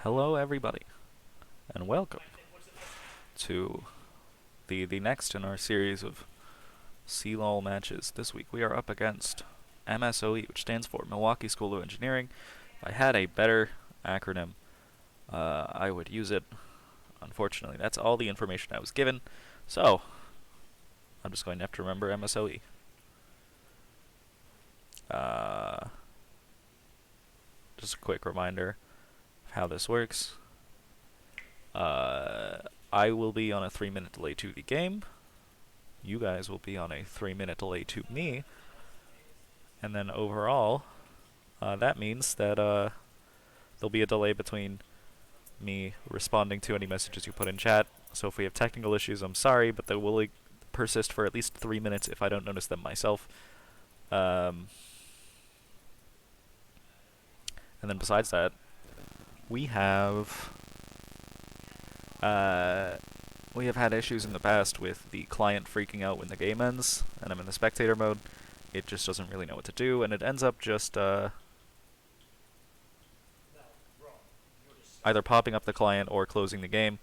Hello everybody, and welcome to the next in our series of CLOL matches. This week we are up against MSOE, which stands for Milwaukee School of Engineering. If I had a better acronym, I would use it. Unfortunately, that's all the information I was given, so I'm just going to have to remember MSOE. Just a quick reminder of how this works. I will be on a 3-minute delay to the game. You guys will be on a 3-minute delay to me. And then overall, that means that there'll be a delay between me responding to any messages you put in chat. So if we have technical issues, I'm sorry, but they will persist for at least 3 minutes if I don't notice them myself. And then besides that, we have had issues in the past with the client freaking out when the game ends, and I'm in the spectator mode. It just doesn't really know what to do, and it ends up just either popping up the client or closing the game.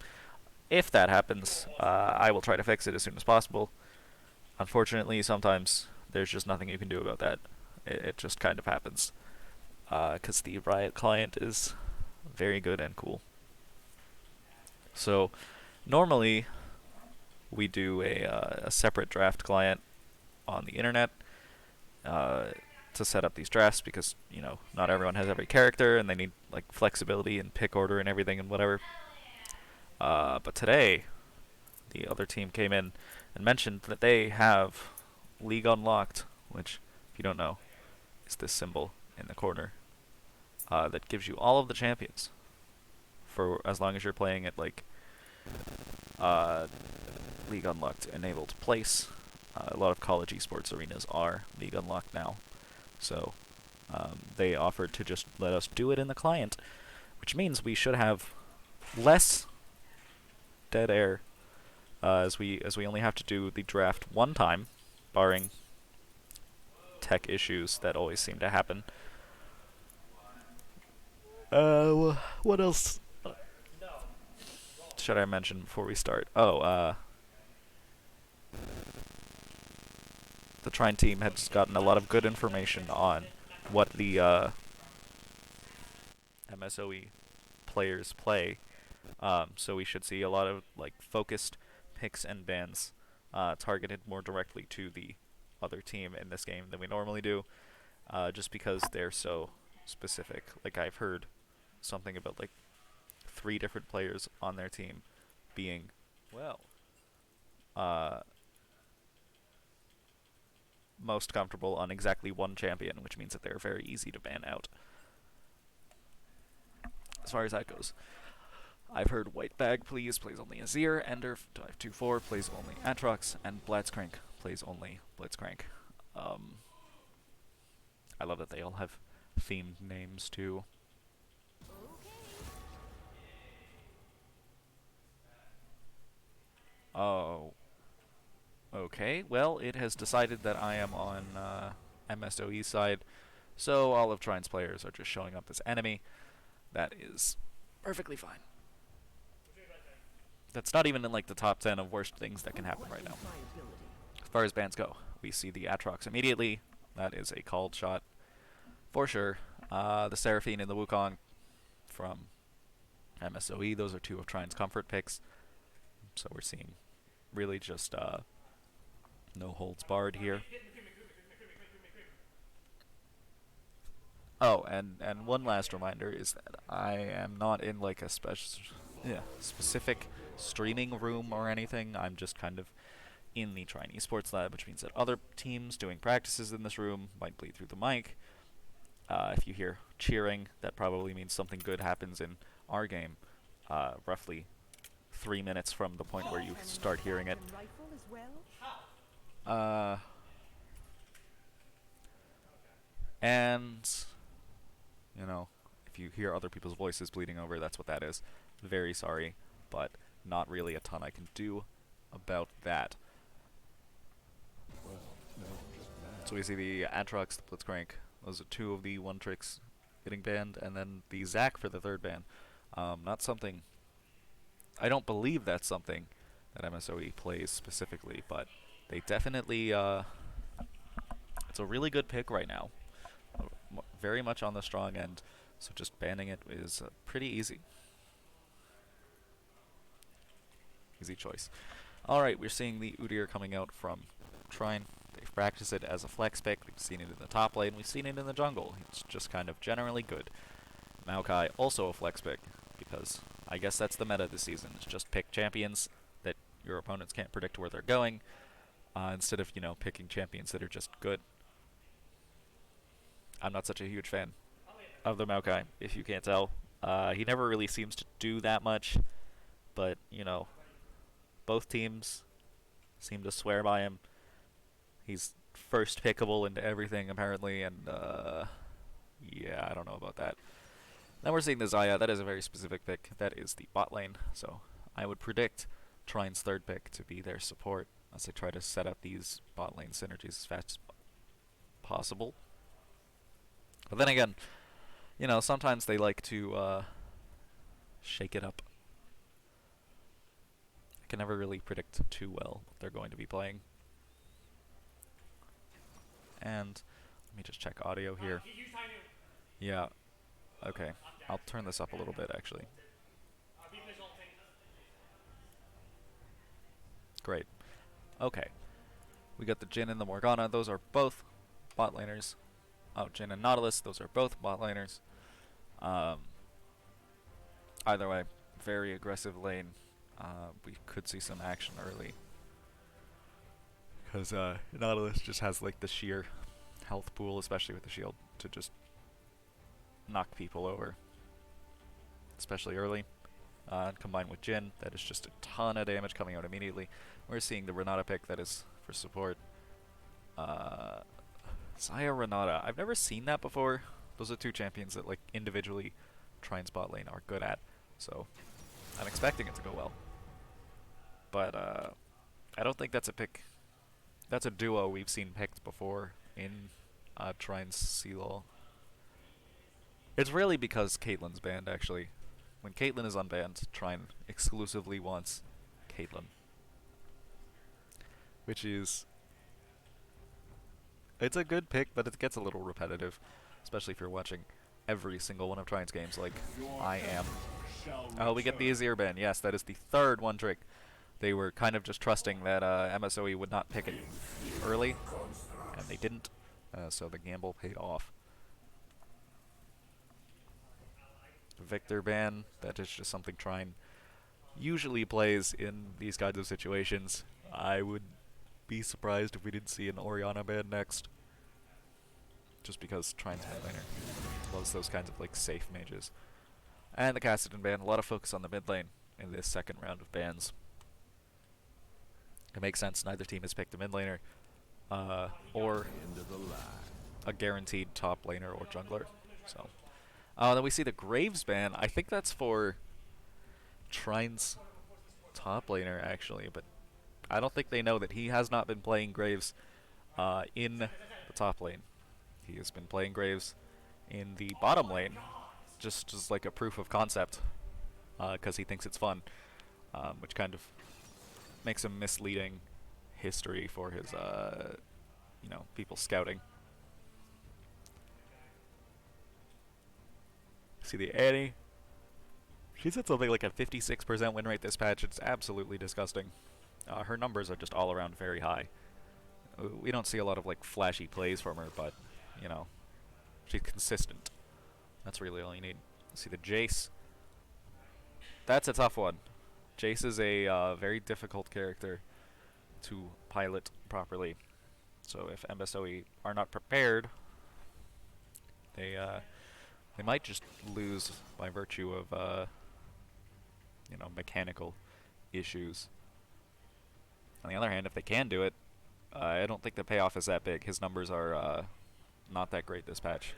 If that happens, I will try to fix it as soon as possible. Unfortunately, sometimes there's just nothing you can do about that. It just kind of happens, because the Riot client is very good and cool. So normally we do a separate draft client on the internet to set up these drafts, because not everyone has every character and they need like flexibility and pick order and everything and whatever. But today the other team came in and mentioned that they have League Unlocked, which, if you don't know, is this symbol in the corner that gives you all of the champions for as long as you're playing at like League Unlocked enabled place. A lot of college esports arenas are League Unlocked now, so they offered to just let us do it in the client, which means we should have less dead air, as we only have to do the draft one time, barring tech issues that always seem to happen. What else should I mention before we start? The Trine team has gotten a lot of good information on what the MSOE players play. So we should see a lot of like focused picks and bans targeted more directly to the other team in this game than we normally do, just because they're so specific. Like, I've heard something about like 3 different players on their team being, well, most comfortable on exactly one champion, which means that they're very easy to ban out. As far as that goes, I've heard White Bag Please plays only Azir, Ender 524 plays only Atrox, and Blitzcrank plays only Blitzcrank. I love that they all have themed names too. Oh. Okay, well, it has decided that I am on MSOE side, so all of Trine's players are just showing up as enemy. That is perfectly fine. That's not even in like the top 10 of worst things that can happen right now. As far as bans go, we see the Atrox immediately. That is a called shot for sure. The Seraphine and the Wukong from MSOE, those are 2 of Trine's comfort picks. So we're seeing really just no holds barred here. Oh, and one last reminder is that I am not in like a specific streaming room or anything. I'm just kind of in the Trine Esports Lab, which means that other teams doing practices in this room might bleed through the mic. If you hear cheering, that probably means something good happens in our game, roughly 3 minutes from the point where you start hearing it. And, if you hear other people's voices bleeding over, that's what that is. Very sorry, but not really a ton I can do about that. So we see the Atrox, the Blitzcrank. Those are 2 of the 1 tricks getting banned, and then the Zac for the 3rd ban. Not something. I don't believe that's something that MSOE plays specifically, but they definitely. It's a really good pick right now. Very much on the strong end, so just banning it is pretty easy. Easy choice. Alright, we're seeing the Udyr coming out from Trine. They've practiced it as a flex pick. We've seen it in the top lane. We've seen it in the jungle. It's just kind of generally good. Maokai, also a flex pick, because I guess that's the meta this season. It's just pick champions that your opponents can't predict where they're going, instead of, picking champions that are just good. I'm not such a huge fan of the Maokai, if you can't tell. He never really seems to do that much, but, both teams seem to swear by him. He's first pickable into everything, apparently, and, yeah, I don't know about that. Then we're seeing the Xayah. That is a very specific pick. That is the bot lane, so I would predict Trine's third pick to be their support as they try to set up these bot lane synergies as fast as possible. But then again, sometimes they like to shake it up. I can never really predict too well what they're going to be playing. And let me just check audio here. Yeah. Okay. I'll turn this up a little bit, actually. Great. Okay. We got the Jhin and the Morgana. Those are both bot laners. Oh, Jhin and Nautilus. Those are both bot laners. Either way, very aggressive lane. We could see some action early. Because Nautilus just has like the sheer health pool, especially with the shield, to just knock people over. Especially early. Combined with Jhin, that is just a ton of damage coming out immediately. We're seeing the Renata pick that is for support. Xayah Renata. I've never seen that before. Those are two champions that, like, individually Trine's bot lane are good at. So, I'm expecting it to go well. But, I don't think that's a pick. That's a duo we've seen picked before in Trine's CLOL. It's really because Caitlyn's banned, actually. When Caitlyn is unbanned, Trine exclusively wants Caitlyn. Which is... It's a good pick, but it gets a little repetitive. Especially if you're watching every single one of Trine's games like I am. Oh, we get the Azir ban. Yes, that is the third one trick. They were kind of just trusting that MSOE would not pick it early, and they didn't. So the gamble paid off. Victor ban, that is just something Trine usually plays in these kinds of situations. I would be surprised if we didn't see an Orianna ban next. Just because Trine's mid laner loves those kinds of like safe mages. And the Kassadin ban, a lot of focus on the mid lane in this second round of bans. It makes sense, neither team has picked a mid laner or a guaranteed top laner or jungler. So then we see the Graves ban. I think that's for Trine's top laner, actually, but I don't think they know that he has not been playing Graves in the top lane. He has been playing Graves in the bottom lane, just as like a proof of concept, because he thinks it's fun, which kind of makes a misleading history for his, people scouting. See the Annie? She's at something like a 56% win rate this patch. It's absolutely disgusting. Her numbers are just all around very high. We don't see a lot of like flashy plays from her, but, she's consistent. That's really all you need. See the Jace. That's a tough one. Jace is a very difficult character to pilot properly. So if MSOE are not prepared, they might just lose by virtue of, mechanical issues. On the other hand, if they can do it, I don't think the payoff is that big. His numbers are not that great this patch.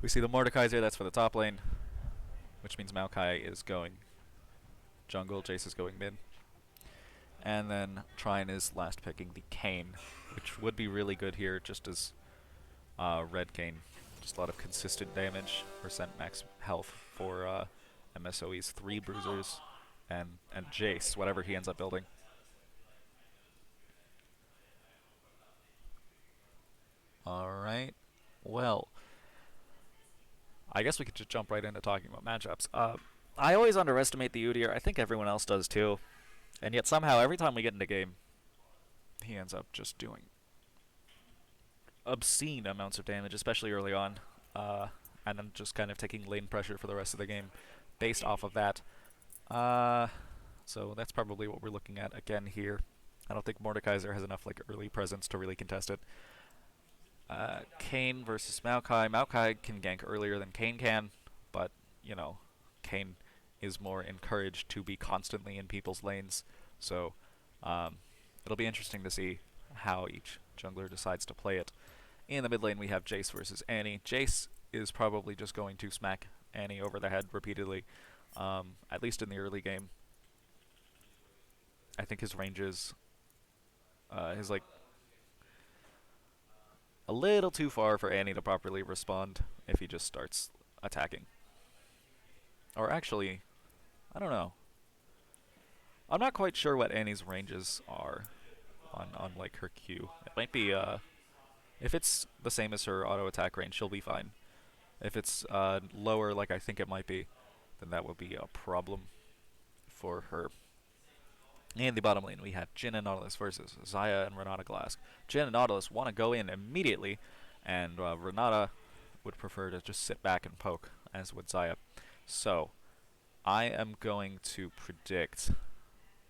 We see the Mordekaiser, that's for the top lane, which means Maokai is going jungle, Jace is going mid. And then Trine is last picking the Kayn, which would be really good here, just as red Kayn. Just a lot of consistent damage, percent max health for MSOE's 3 bruisers, and Jace, whatever he ends up building. Alright. Well, I guess we could just jump right into talking about matchups. I always underestimate the Udyr. I think everyone else does too. And yet somehow every time we get into game, he ends up just doing obscene amounts of damage, especially early on. And then just kind of taking lane pressure for the rest of the game based off of that. So that's probably what we're looking at again here. I don't think Mordekaiser has enough like early presence to really contest it. Kayn versus Maokai. Maokai can gank earlier than Kayn can, but, you know, Kayn is more encouraged to be constantly in people's lanes. So it'll be interesting to see how each jungler decides to play it. In the mid lane, we have Jace versus Annie. Jace is probably just going to smack Annie over the head repeatedly, at least in the early game. I think his range is like a little too far for Annie to properly respond if he just starts attacking. Or actually, I don't know. I'm not quite sure what Annie's ranges are on like her Q. It might be if it's the same as her auto attack range, she'll be fine. If it's lower, like I think it might be, then that will be a problem for her. In the bottom lane, we have Jhin and Nautilus versus Xayah and Renata Glask. Jhin and Nautilus want to go in immediately, and Renata would prefer to just sit back and poke, as would Xayah. So, I am going to predict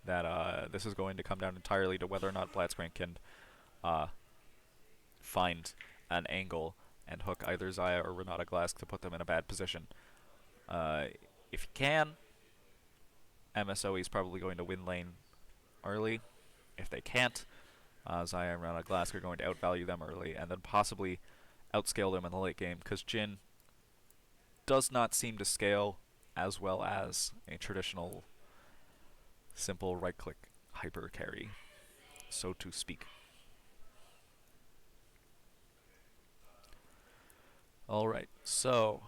that this is going to come down entirely to whether or not Blitzcrank can find an angle and hook either Xayah or Renata Glask to put them in a bad position. If he can, MSOE is probably going to win lane early. If they can't, Xayah and Renata Glask are going to outvalue them early and then possibly outscale them in the late game, because Jhin does not seem to scale as well as a traditional simple right-click hyper carry, so to speak. Alright, so,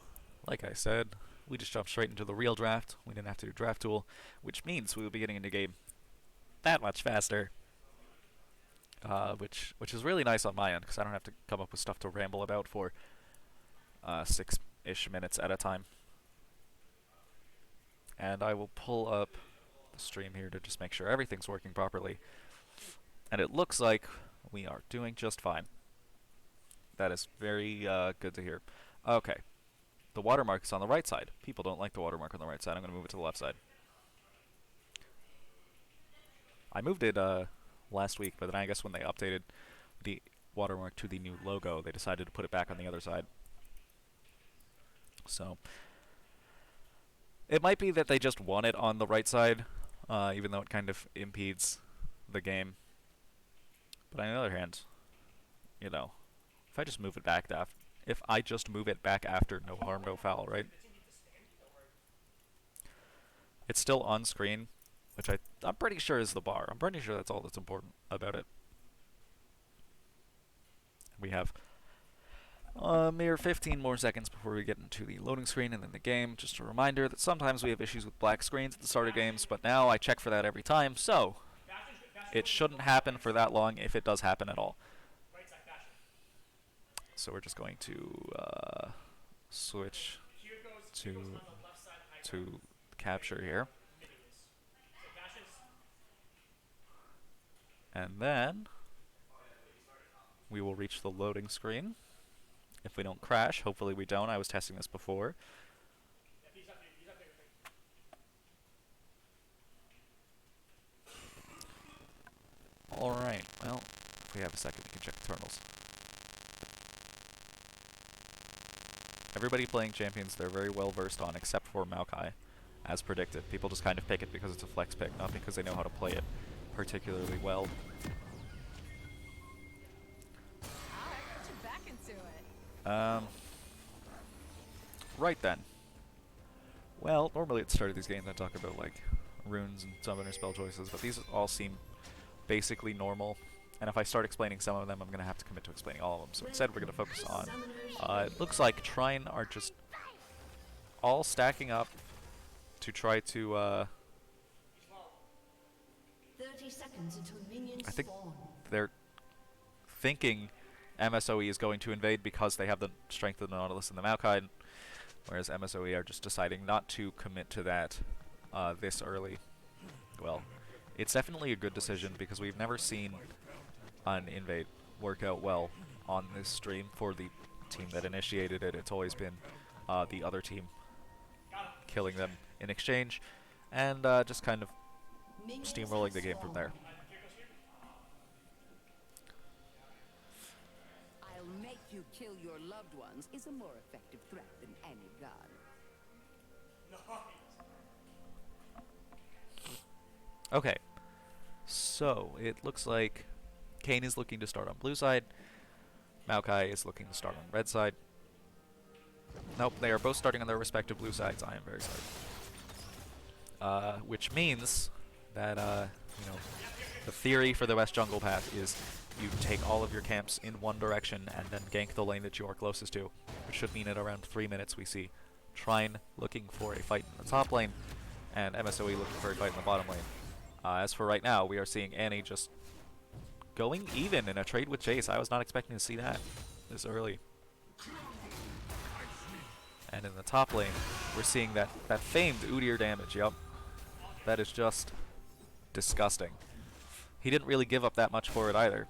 like I said, we just jumped straight into the real draft. We didn't have to do draft tool, which means we will be getting into game that much faster. Which is really nice on my end, because I don't have to come up with stuff to ramble about for 6-ish minutes at a time. And I will pull up the stream here to just make sure everything's working properly. And it looks like we are doing just fine. That is very good to hear. Okay. The watermark is on the right side. People don't like the watermark on the right side. I'm going to move it to the left side. I moved it last week, but then I guess when they updated the watermark to the new logo, they decided to put it back on the other side. So it might be that they just want it on the right side, even though it kind of impedes the game. But on the other hand, you know, if I just move it back after no harm, no foul, right? It's still on screen, which I'm pretty sure is the bar. I'm pretty sure that's all that's important about it. We have a mere 15 more seconds before we get into the loading screen and then the game. Just a reminder that sometimes we have issues with black screens at the start of games, but now I check for that every time, so it shouldn't happen for that long if it does happen at all. So we're just going to switch to capture here. And then we will reach the loading screen. If we don't crash, hopefully we don't. I was testing this before. Alright, well, if we have a second, we can check the terminals. Everybody playing champions, they're very well versed on, except for Maokai, as predicted. People just kind of pick it because it's a flex pick, not because they know how to play it particularly well. Right then. Well, normally at the start of these games I talk about like runes and summoner spell choices, but these all seem basically normal. And if I start explaining some of them, I'm going to have to commit to explaining all of them. So instead we're going to focus on... it looks like Trine are just all stacking up to try to, 30 seconds until minions I think spawn. they're thinking MSOE is going to invade because they have the strength of the Nautilus and the Maokai, whereas MSOE are just deciding not to commit to that this early. Well, it's definitely a good decision because we've never seen an invade work out well on this stream for the team that initiated it. It's always been the other team killing them in exchange, and just kind of steamrolling the game from there. I'll make you kill your loved ones is a more effective threat than any gun. Okay, so it looks like Kayn is looking to start on blue side, Maokai is looking to start on red side. Nope, they are both starting on their respective blue sides. I am very sorry. Which means that, you know, the theory for the West Jungle path is you take all of your camps in one direction and then gank the lane that you are closest to, which should mean at around 3 minutes we see Trine looking for a fight in the top lane, and MSOE looking for a fight in the bottom lane. As for right now, we are seeing Annie just going even in a trade with Jace. I was not expecting to see that this early. And in the top lane, we're seeing that famed Udyr damage. Yup. That is just disgusting. He didn't really give up that much for it either.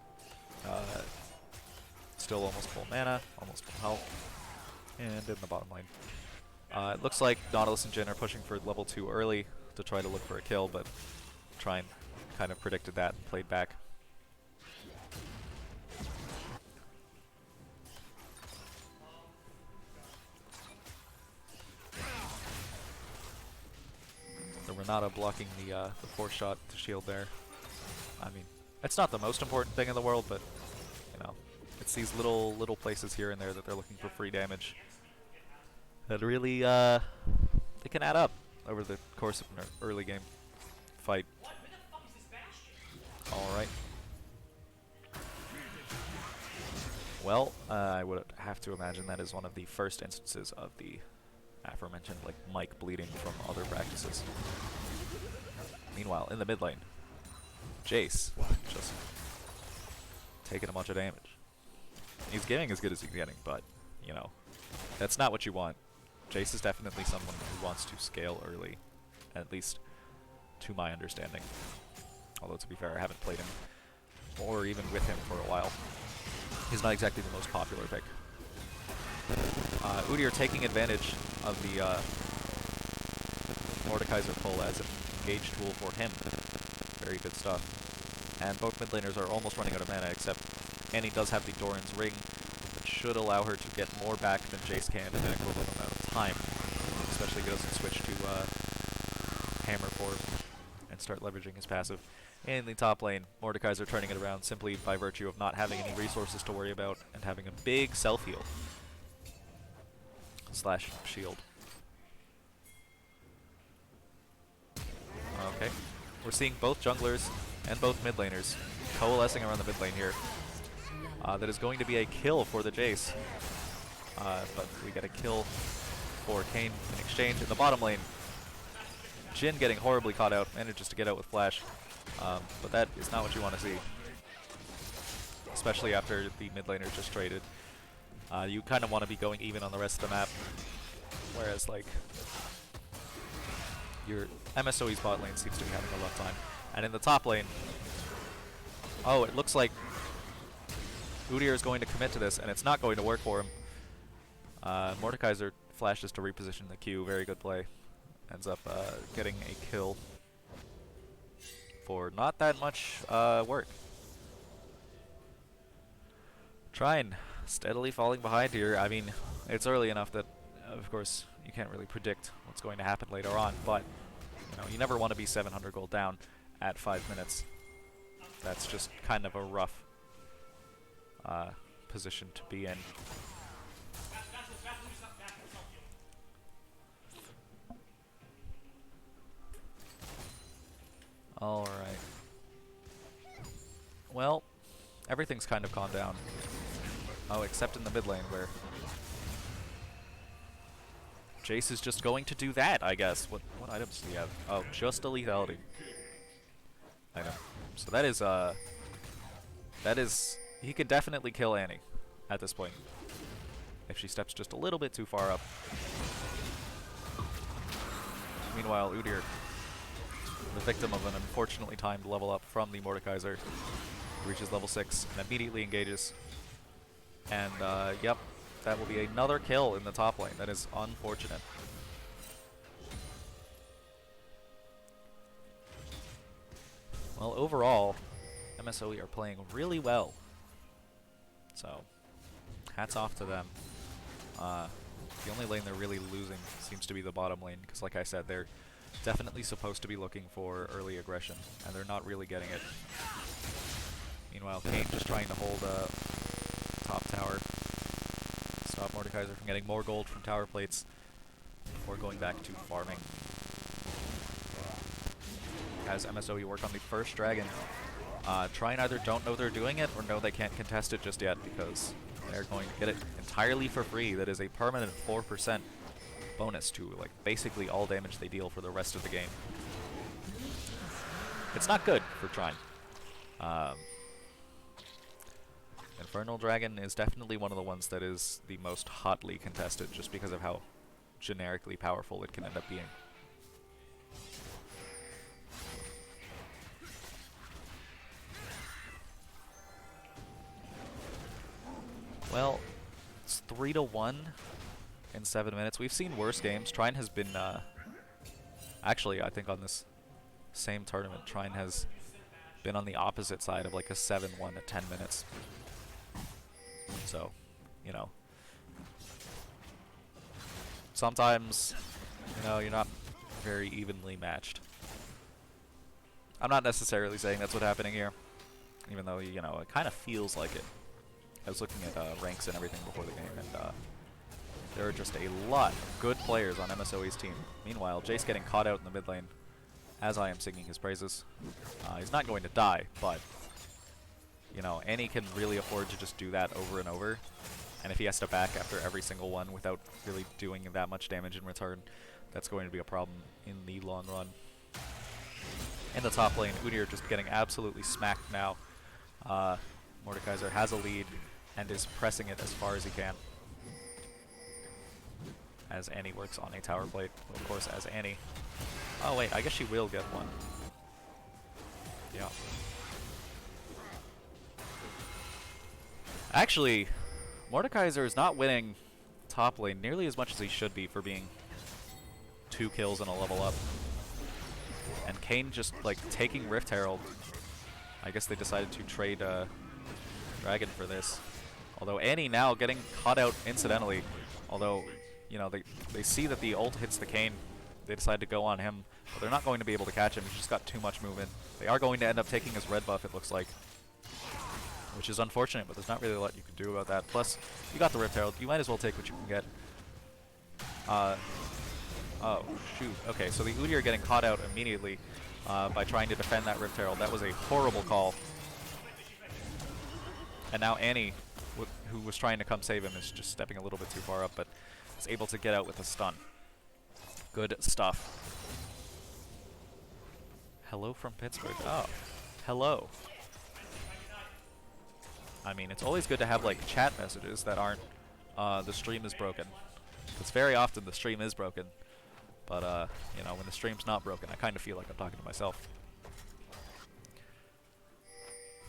Still almost full mana, almost full health. And in the bottom lane. It looks like Nautilus and Jhin are pushing for level 2 early to try to look for a kill, but Trine kind of predicted that and played back. The Renata blocking the force shot to shield there. I mean, it's not the most important thing in the world, but, you know, it's these little places here and there that they're looking for free damage that really, they can add up over the course of an early game fight. Alright. Well, I would have to imagine that is one of the first instances of the aforementioned, like, mic bleeding from other practices. Meanwhile, in the mid lane, Jace just taking a bunch of damage. He's getting as good as he's getting, but, you know, that's not what you want. Jace is definitely someone who wants to scale early, at least to my understanding. Although, to be fair, I haven't played him, or even with him for a while. He's not exactly the most popular pick. Udyr taking advantage of the Mordekaiser pull as an engage tool for him. Very good stuff. And both mid laners are almost running out of mana, except Annie does have the Doran's Ring, that should allow her to get more back than Jace can in an equivalent amount of time. Especially if he doesn't switch to Hammer Form and start leveraging his passive. In the top lane, Mordekaiser turning it around simply by virtue of not having any resources to worry about and having a big self-heal. Slash shield. Okay. We're seeing both junglers and both mid laners coalescing around the mid lane here. That is going to be a kill for the Jace. But we get a kill for Kayn in exchange. In the bottom lane, Jhin getting horribly caught out, manages to get out with Flash. But that is not what you want to see. Especially after the mid laners just traded. You kind of want to be going even on the rest of the map. Whereas, like, your MSOE's bot lane seems to be having a rough time. And in the top lane, oh, it looks like Udyr is going to commit to this, and it's not going to work for him. Mordekaiser flashes to reposition the Q. Very good play. Ends up getting a kill for not that much work. Trine steadily falling behind here. I mean, it's early enough that, of course, you can't really predict what's going to happen later on, but, you know, you never want to be 700 gold down at 5 minutes. That's just kind of a rough position to be in. Alright. Well, everything's kind of calmed down. Oh, except in the mid lane where Jace is just going to do that, I guess. What items do we have? Oh, just a lethality item. So that is he could definitely kill Annie at this point if she steps just a little bit too far up. Meanwhile, Udyr, the victim of an unfortunately timed level up from the Mordekaiser, reaches level 6 and immediately engages. And yep, that will be another kill in the top lane. That is unfortunate. Well, overall, MSOE are playing really well. So, hats off to them. The only lane they're really losing seems to be the bottom lane, because like I said, they're definitely supposed to be looking for early aggression, and they're not really getting it. Meanwhile, Kayn just trying to hold top tower, stop Mordekaiser from getting more gold from tower plates before going back to farming. As MSOE work on the first dragon, Trine either don't know they're doing it or know they can't contest it just yet, because they're going to get it entirely for free. That is a permanent 4% bonus to like basically all damage they deal for the rest of the game. It's not good for Trine. Infernal Dragon is definitely one of the ones that is the most hotly contested, just because of how generically powerful it can end up being. Well, it's 3-1 in 7 minutes. We've seen worse games. Trine has been, actually, I think on this same tournament, Trine has been on the opposite side of like a 7-1 at 10 minutes. So, you know, sometimes, you know, you're not very evenly matched. I'm not necessarily saying that's what's happening here, even though, you know, it kind of feels like it. I was looking at ranks and everything before the game, and there are just a lot of good players on MSOE's team. Meanwhile, Jace getting caught out in the mid lane as I am singing his praises. He's not going to die, but, you know, Annie can really afford to just do that over and over. And if he has to back after every single one without really doing that much damage in return, that's going to be a problem in the long run. In the top lane, Udyr just getting absolutely smacked now. Mordekaiser has a lead and is pressing it as far as he can, as Annie works on a tower plate. Well, of course, as Annie... Oh wait, I guess she will get one. Yeah. Actually, Mordekaiser is not winning top lane nearly as much as he should be for being 2 kills and a level up. And Kayn just, like, taking Rift Herald. I guess they decided to trade Dragon for this. Although Annie now getting caught out incidentally. Although, you know, they see that the ult hits the Kayn. They decide to go on him. But they're not going to be able to catch him. He's just got too much movement. They are going to end up taking his red buff, it looks like. Which is unfortunate, but there's not really a lot you can do about that. Plus, you got the Rift Herald. You might as well take what you can get. Oh, shoot. Okay, so the Udyr getting caught out immediately by trying to defend that Rift Herald. That was a horrible call. And now Annie, who was trying to come save him, is just stepping a little bit too far up, but is able to get out with a stun. Good stuff. Hello from Pittsburgh. Oh, hello. I mean, it's always good to have, like, chat messages that aren't, the stream is broken. Because very often the stream is broken. But, you know, when the stream's not broken, I kind of feel like I'm talking to myself.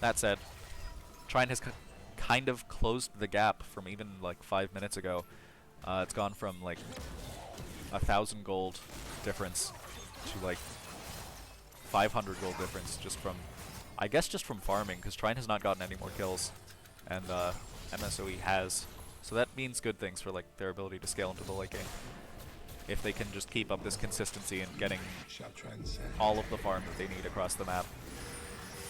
That said, Trine has kind of closed the gap from even, like, 5 minutes ago. It's gone from, like, 1,000 gold difference to, like, 500 gold difference just from, I guess just from farming, because Trine has not gotten any more kills, and MSOE has. So that means good things for, like, their ability to scale into the late game. If they can just keep up this consistency in getting all of the farm that they need across the map.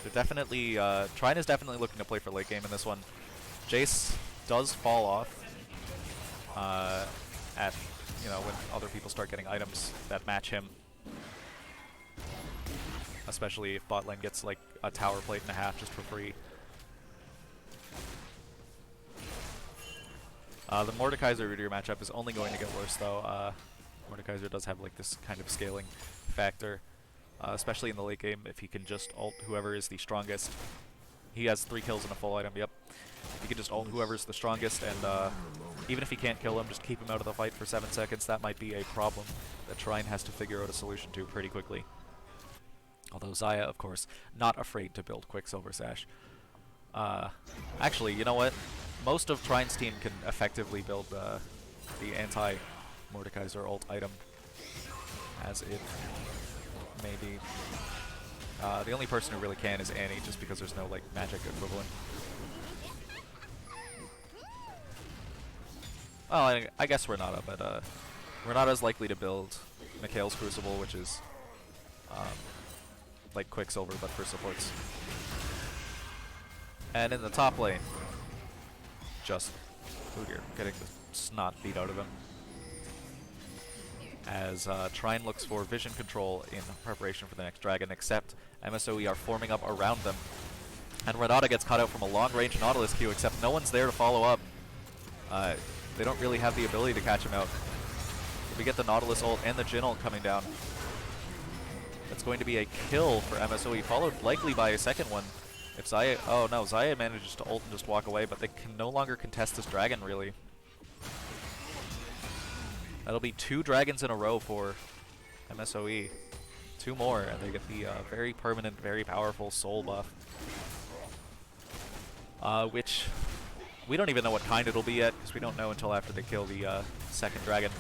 They're definitely, Trine is definitely looking to play for late game in this one. Jace does fall off at, you know, when other people start getting items that match him. Especially if bot lane gets, like, a tower plate and a half just for free. The Mordekaiser Udyr matchup is only going to get worse, though. Mordekaiser does have like this kind of scaling factor, especially in the late game. If he can just ult whoever is the strongest, he has 3 kills and a full item. Yep, he can just ult whoever's the strongest, and even if he can't kill him, just keep him out of the fight for 7 seconds. That might be a problem that Trine has to figure out a solution to pretty quickly. Although Xayah, of course, not afraid to build Quicksilver Sash. Actually, you know what? Most of Trine's team can effectively build the anti-Mordekaiser ult item, as it may be. The only person who really can is Annie, just because there's no like magic equivalent. Well, I guess Renata, but Renata's likely to build Mikhail's Crucible, which is like Quicksilver, but for supports. And in the top lane, just Udyr getting the snot beat out of him. As Trine looks for vision control in preparation for the next dragon, except MSOE are forming up around them. And Renata gets caught out from a long-range Nautilus Q, except no one's there to follow up. They don't really have the ability to catch him out. We get the Nautilus ult and the Jhin ult coming down. That's going to be a kill for MSOE, followed likely by a second one. If Xayah... Oh no, Xayah manages to ult and just walk away, but they can no longer contest this dragon, really. That'll be 2 dragons in a row for MSOE. 2 more, and they get the very permanent, very powerful soul buff. Which... we don't even know what kind it'll be yet, because we don't know until after they kill the second dragon.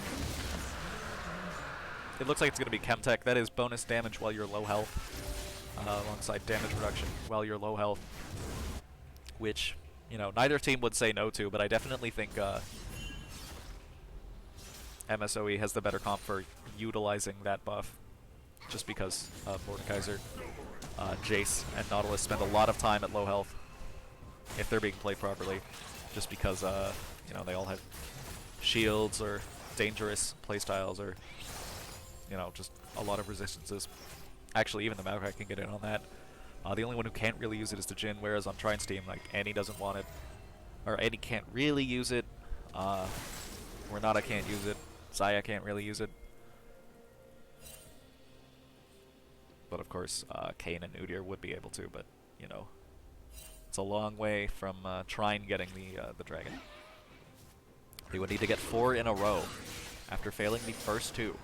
It looks like it's going to be Chemtech. That is bonus damage while you're low health, alongside damage reduction while you're low health. Which, you know, neither team would say no to, but I definitely think MSOE has the better comp for utilizing that buff, just because Mordekaiser, Jace, and Nautilus spend a lot of time at low health if they're being played properly, just because you know, they all have shields or dangerous playstyles, or you know, just a lot of resistances. Actually, even the Maokai can get in on that. The only one who can't really use it is the Jhin, whereas on Trine's team, like, Annie doesn't want it, or Annie can't really use it. Renata can't use it. Xayah can't really use it. But of course, Kayn and Udyr would be able to, but, you know, it's a long way from Trine getting the dragon. He would need to get 4 in a row after failing the first 2.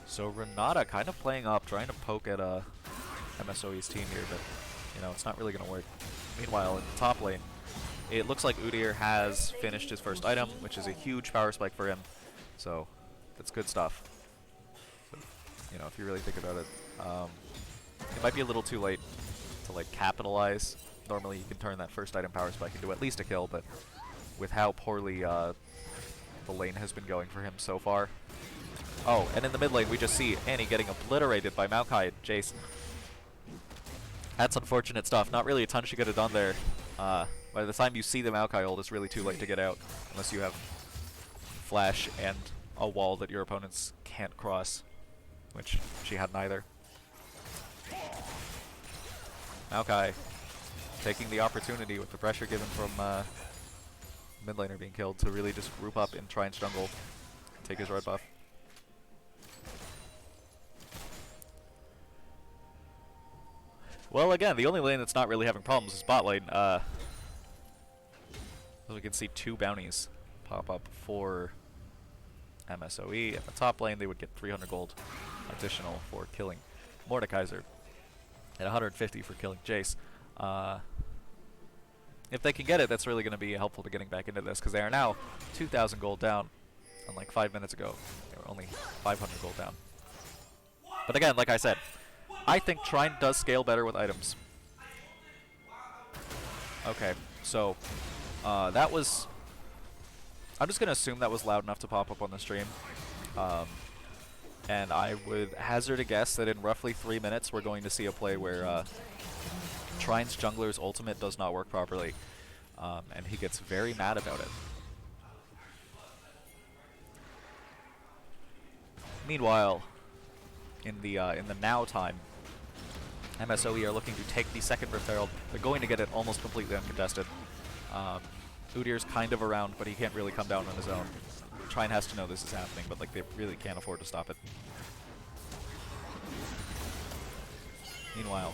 So Renata kind of playing up, trying to poke at MSOE's team here, but, you know, it's not really going to work. Meanwhile, in the top lane, it looks like Udyr has finished his first item, which is a huge power spike for him. So that's good stuff. So, you know, if you really think about it, it might be a little too late to like capitalize. Normally, you can turn that first item power spike into at least a kill, but with how poorly the lane has been going for him so far. Oh, and in the mid lane, we just see Annie getting obliterated by Maokai and Jace. That's unfortunate stuff. Not really a ton she could have done there. By the time you see the Maokai ult, it's really too late to get out, unless you have flash and a wall that your opponents can't cross, which she had neither. Maokai taking the opportunity with the pressure given from mid laner being killed to really just group up in Trine's jungle, take his red buff. Well, again, the only lane that's not really having problems is bot lane. As we can see, 2 bounties pop up for MSOE. At the top lane, they would get 300 gold additional for killing Mordekaiser, and 150 for killing Jace. If they can get it, that's really going to be helpful to getting back into this, because they are now 2,000 gold down, unlike 5 minutes ago, they were only 500 gold down. But again, like I said, I think Trine does scale better with items. Okay, so that was... I'm just going to assume that was loud enough to pop up on the stream. And I would hazard a guess that in roughly 3 minutes we're going to see a play where Trine's jungler's ultimate does not work properly. And he gets very mad about it. Meanwhile, in the now time, MSOE are looking to take the second Rift Herald. They're going to get it almost completely uncontested. Udyr's kind of around, but he can't really come down on his own. Trine has to know this is happening, but like they really can't afford to stop it. Meanwhile,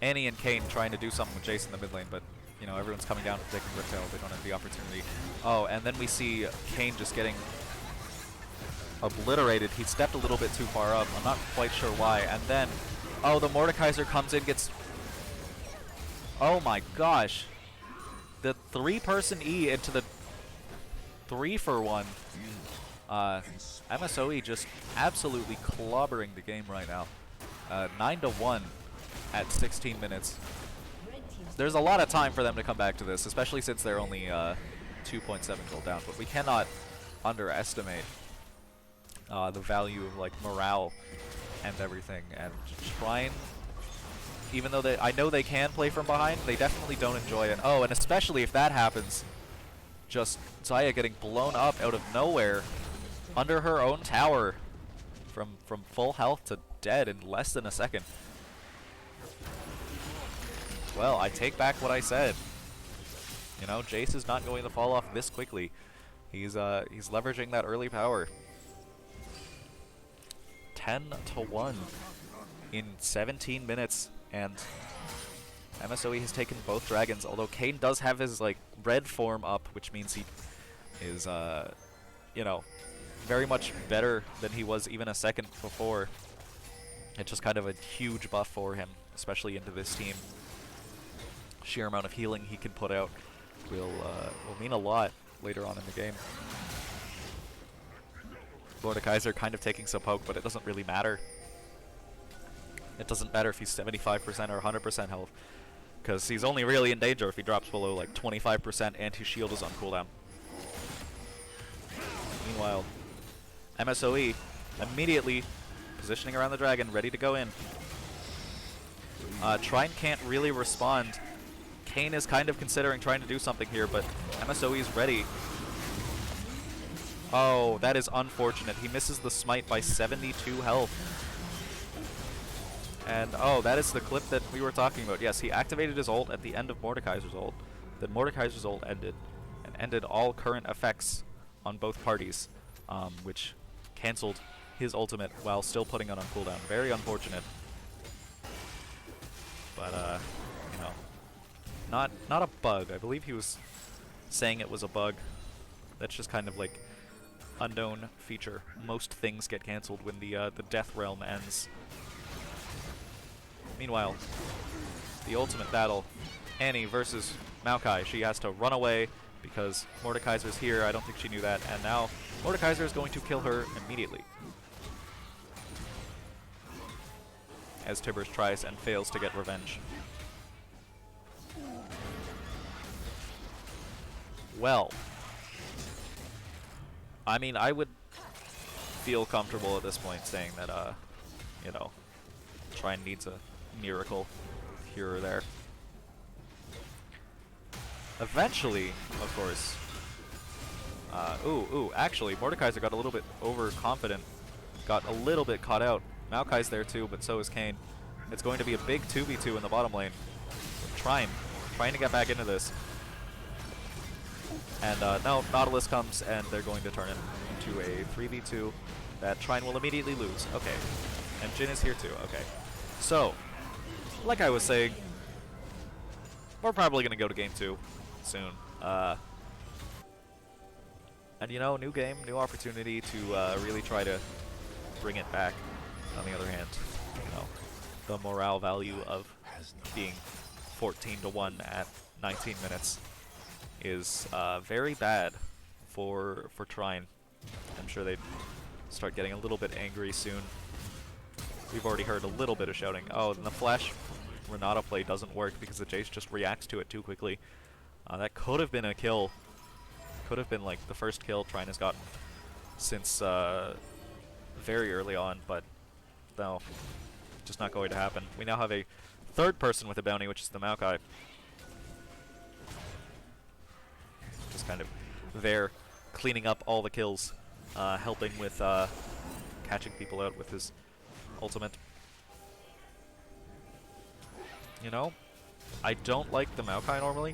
Annie and Kayn trying to do something with Jace in the mid lane, but you know, everyone's coming down and taking Riptail. They don't have the opportunity. Oh, and then we see Kayn just getting obliterated. He stepped a little bit too far up. I'm not quite sure why. And then, oh, the Mordekaiser comes in, gets... Oh my gosh. The 3-person E into the 3-for-1. MSOE just absolutely clobbering the game right now. 9-1 at 16 minutes. There's a lot of time for them to come back to this, especially since they're only 2.7 gold down. But we cannot underestimate the value of like morale and everything. And Trine, even though I know they can play from behind, they definitely don't enjoy it. Oh, and especially if that happens, just Zaya getting blown up out of nowhere under her own tower from full health to dead in less than a second. Well, I take back what I said. You know, Jace is not going to fall off this quickly. He's leveraging that early power. 10-1 in 17 minutes, and MSOE has taken both dragons. Although Kayn does have his like red form up, which means he is you know, very much better than he was even a second before. It's just kind of a huge buff for him, especially into this team. Sheer amount of healing he can put out will mean a lot later on in the game. Mordekaiser kind of taking some poke, but it doesn't really matter. It doesn't matter if he's 75% or 100% health, because he's only really in danger if he drops below like 25% and his shield is on cooldown. Meanwhile, MSOE immediately positioning around the dragon, ready to go in. Trine can't really respond. Kayn is kind of considering trying to do something here, but MSOE is ready. Oh, that is unfortunate. He misses the smite by 72 health. And oh, that is the clip that we were talking about. Yes, he activated his ult at the end of Mordekaiser's ult. Then Mordekaiser's ult ended, and ended all current effects on both parties, which cancelled his ultimate while still putting it on cooldown. Very unfortunate. But you know, not a bug. I believe he was saying it was a bug. That's just kind of like unknown feature. Most things get cancelled when the death realm ends. Meanwhile, the ultimate battle, Annie versus Maokai. She has to run away because Mordekaiser's here. I don't think she knew that, and now Mordekaiser is going to kill her immediately. As Tibbers tries and fails to get revenge. Well, I mean, I would feel comfortable at this point saying that, you know, Trine needs a miracle here or there. Eventually, of course. Actually, Mordekaiser got a little bit overconfident. Got a little bit caught out. Maokai's there too, but so is Kayn. It's going to be a big 2v2 in the bottom lane. Trine trying to get back into this. And no, Nautilus comes and they're going to turn it into a 3v2 that Trine will immediately lose. Okay. And Jhin is here too. Okay. So, like I was saying, we're probably going to go to game 2 soon. And you know, new game, new opportunity to really try to bring it back. On the other hand, you know, the morale value of being 14-1 at 19 minutes is very bad for Trine. I'm sure they'd start getting a little bit angry soon. We've already heard a little bit of shouting. Oh, and the flash Renata play doesn't work because the Jace just reacts to it too quickly. That could have been a kill. Could have been like the first kill Trine has gotten since very early on, but no, just not going to happen. We now have a third person with a bounty, which is the Maokai. Just kind of there, cleaning up all the kills, helping with catching people out with his ultimate. You know, I don't like the Maokai normally,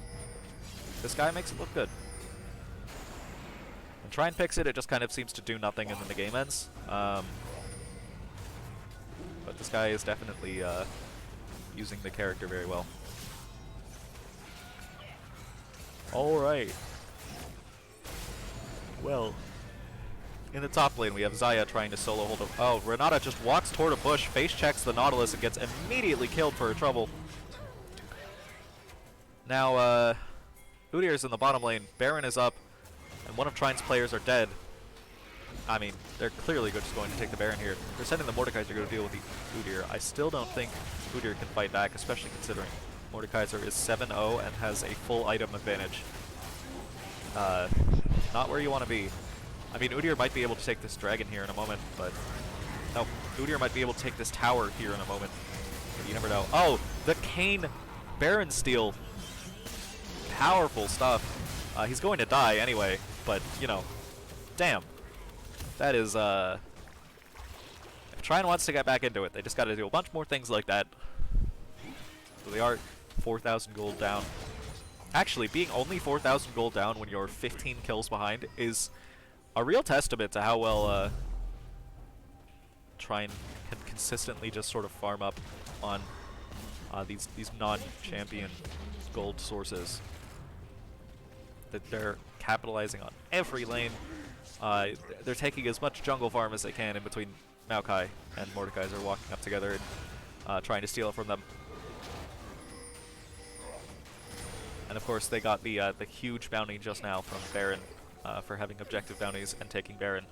this guy makes it look good. When Trine picks it, it just kind of seems to do nothing and then the game ends. But this guy is definitely using the character very well. Alright. Well, in the top lane, we have Xayah trying to solo hold of... Oh, Renata just walks toward a bush, face checks the Nautilus, and gets immediately killed for her trouble. Now, Udyr's in the bottom lane, Baron is up, and one of Trine's players are dead. I mean, they're clearly just going to take the Baron here. They're sending the Mordekaiser to go deal with the Udyr. I still don't think Udyr can fight back, especially considering Mordekaiser is 7-0 and has a full item advantage. Not where you want to be. I mean, Udyr might be able to take this dragon here in a moment, but... No, Udyr might be able to take this tower here in a moment. But you never know. Oh, the Kayn Baron steal. Powerful stuff. He's going to die anyway, but, you know, damn. That is, if Trine wants to get back into it, they just gotta do a bunch more things like that. So they are 4,000 gold down. Actually, being only 4,000 gold down when you're 15 kills behind is a real testament to how well Trine can consistently just sort of farm up on these non-champion gold sources. That they're capitalizing on every lane. They're taking as much jungle farm as they can in between Maokai and Mordekaiser walking up together and trying to steal it from them. And of course, they got the huge bounty just now from Baron for having objective bounties and taking Baron.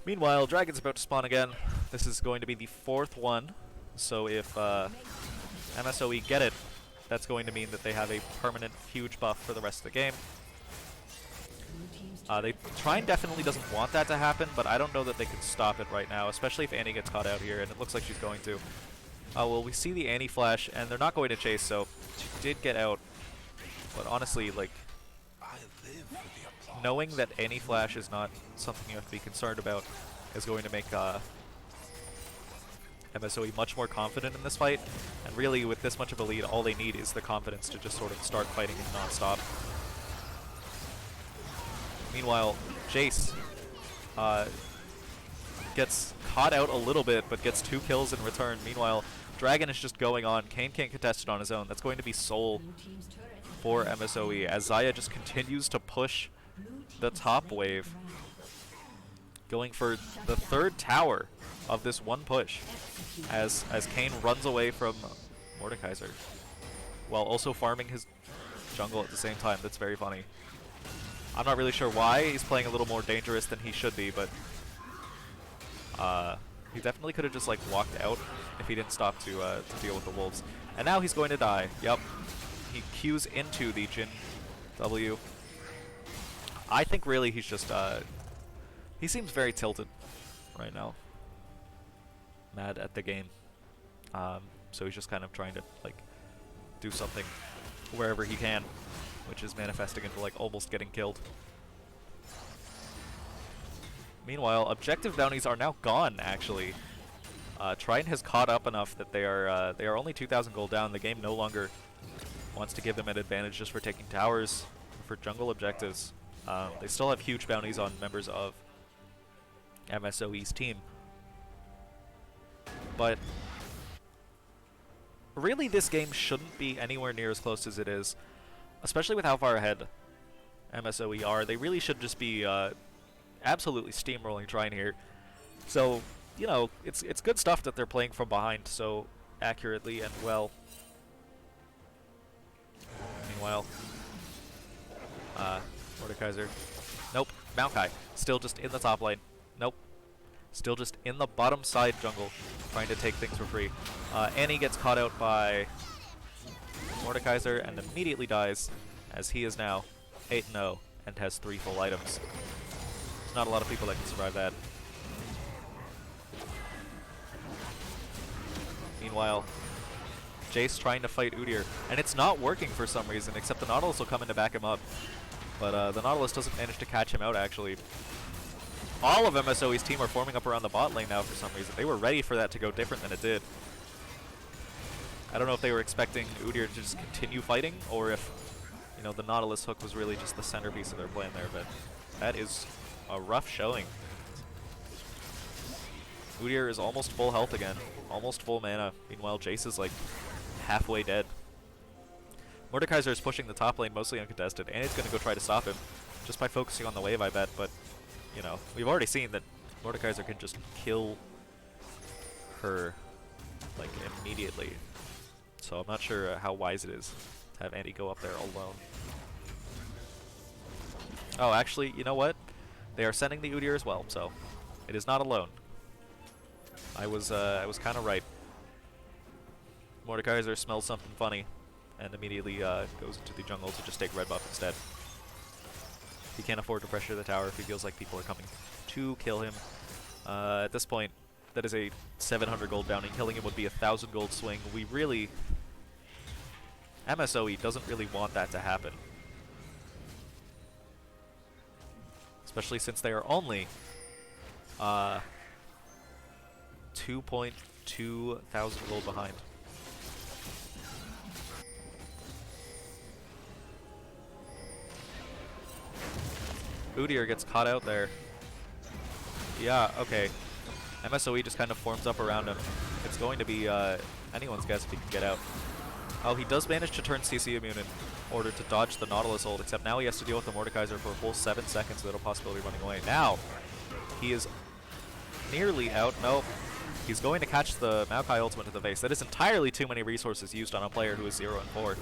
Meanwhile, Dragon's about to spawn again. This is going to be the 4th one. So if MSOE get it, that's going to mean that they have a permanent huge buff for the rest of the game. Trine definitely doesn't want that to happen, but I don't know that they can stop it right now, especially if Annie gets caught out here, and it looks like she's going to. Well, we see the Annie flash, and they're not going to chase, so she did get out. But honestly, like, knowing that Annie flash is not something you have to be concerned about is going to make MSOE much more confident in this fight. And really, with this much of a lead, all they need is the confidence to just sort of start fighting it non-stop. Meanwhile, Jace gets caught out a little bit, but gets 2 kills in return. Meanwhile, Dragon is just going on. Kayn can't contest it on his own. That's going to be Soul for MSOE as Xayah just continues to push the top wave, going for the 3rd tower of this one push as Kayn runs away from Mordekaiser while also farming his jungle at the same time. That's very funny. I'm not really sure why he's playing a little more dangerous than he should be, but he definitely could have just like walked out if he didn't stop to deal with the wolves. And now he's going to die. Yep. He queues into the Jhin W. I think really he's just he seems very tilted right now. Mad at the game. So he's just kind of trying to like do something wherever he can, which is manifesting into like almost getting killed. Meanwhile, objective bounties are now gone, actually. Trine has caught up enough that they are only 2,000 gold down. The game no longer wants to give them an advantage just for taking towers, for jungle objectives. They still have huge bounties on members of MSOE's team. But really, this game shouldn't be anywhere near as close as it is, especially with how far ahead MSOE are. They really should just be absolutely steamrolling Trine here. So, you know, it's good stuff that they're playing from behind so accurately and well. Meanwhile, Mordekaiser. Nope. Maokai. Still just in the top lane. Nope. Still just in the bottom side jungle, trying to take things for free. Annie gets caught out by Mordekaiser and immediately dies, as he is now 8-0 and has 3 full items. There's not a lot of people that can survive that. Meanwhile, Jace trying to fight Udyr, and it's not working for some reason, except the Nautilus will come in to back him up. But the Nautilus doesn't manage to catch him out, actually. All of MSOE's team are forming up around the bot lane now for some reason. They were ready for that to go different than it did. I don't know if they were expecting Udyr to just continue fighting, or if, you know, the Nautilus hook was really just the centerpiece of their plan there, but that is a rough showing. Udyr is almost full health again, almost full mana. Meanwhile, Jace is like halfway dead. Mordekaiser is pushing the top lane mostly uncontested, and it's going to go try to stop him just by focusing on the wave, I bet, but, you know, we've already seen that Mordekaiser can just kill her, like, immediately. So I'm not sure how wise it is to have Andy go up there alone. Oh, actually, you know what? They are sending the Udyr as well, so it is not alone. I was kind of right. Mordekaiser smells something funny and immediately goes into the jungle to just take red buff instead. He can't afford to pressure the tower if he feels like people are coming to kill him. At this point, that is a 700 gold bounty. Killing him would be a 1,000 gold swing. We really... MSOE doesn't really want that to happen. Especially since they are only 2.2 thousand gold behind. Udyr gets caught out there. Yeah, okay. MSOE just kind of forms up around him. It's going to be anyone's guess if he can get out. Oh, he does manage to turn CC immune in order to dodge the Nautilus ult, except now he has to deal with the Mordekaiser for a full 7 seconds without a possibility of running away. Now, he is nearly out. Nope. He's going to catch the Maokai ultimate to the face. That is entirely too many resources used on a player who is 0 and 4.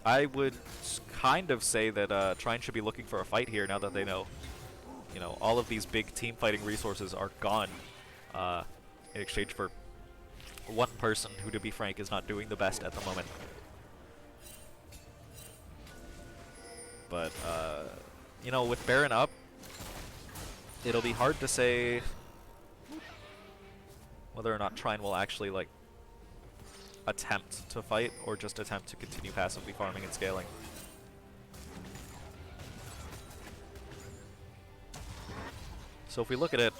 I would kind of say that Trine should be looking for a fight here now that they know, you know, all of these big team fighting resources are gone in exchange for one person who, to be frank, is not doing the best at the moment. But, you know, with Baron up, it'll be hard to say whether or not Trine will actually, like, attempt to fight or just attempt to continue passively farming and scaling. So if we look at it,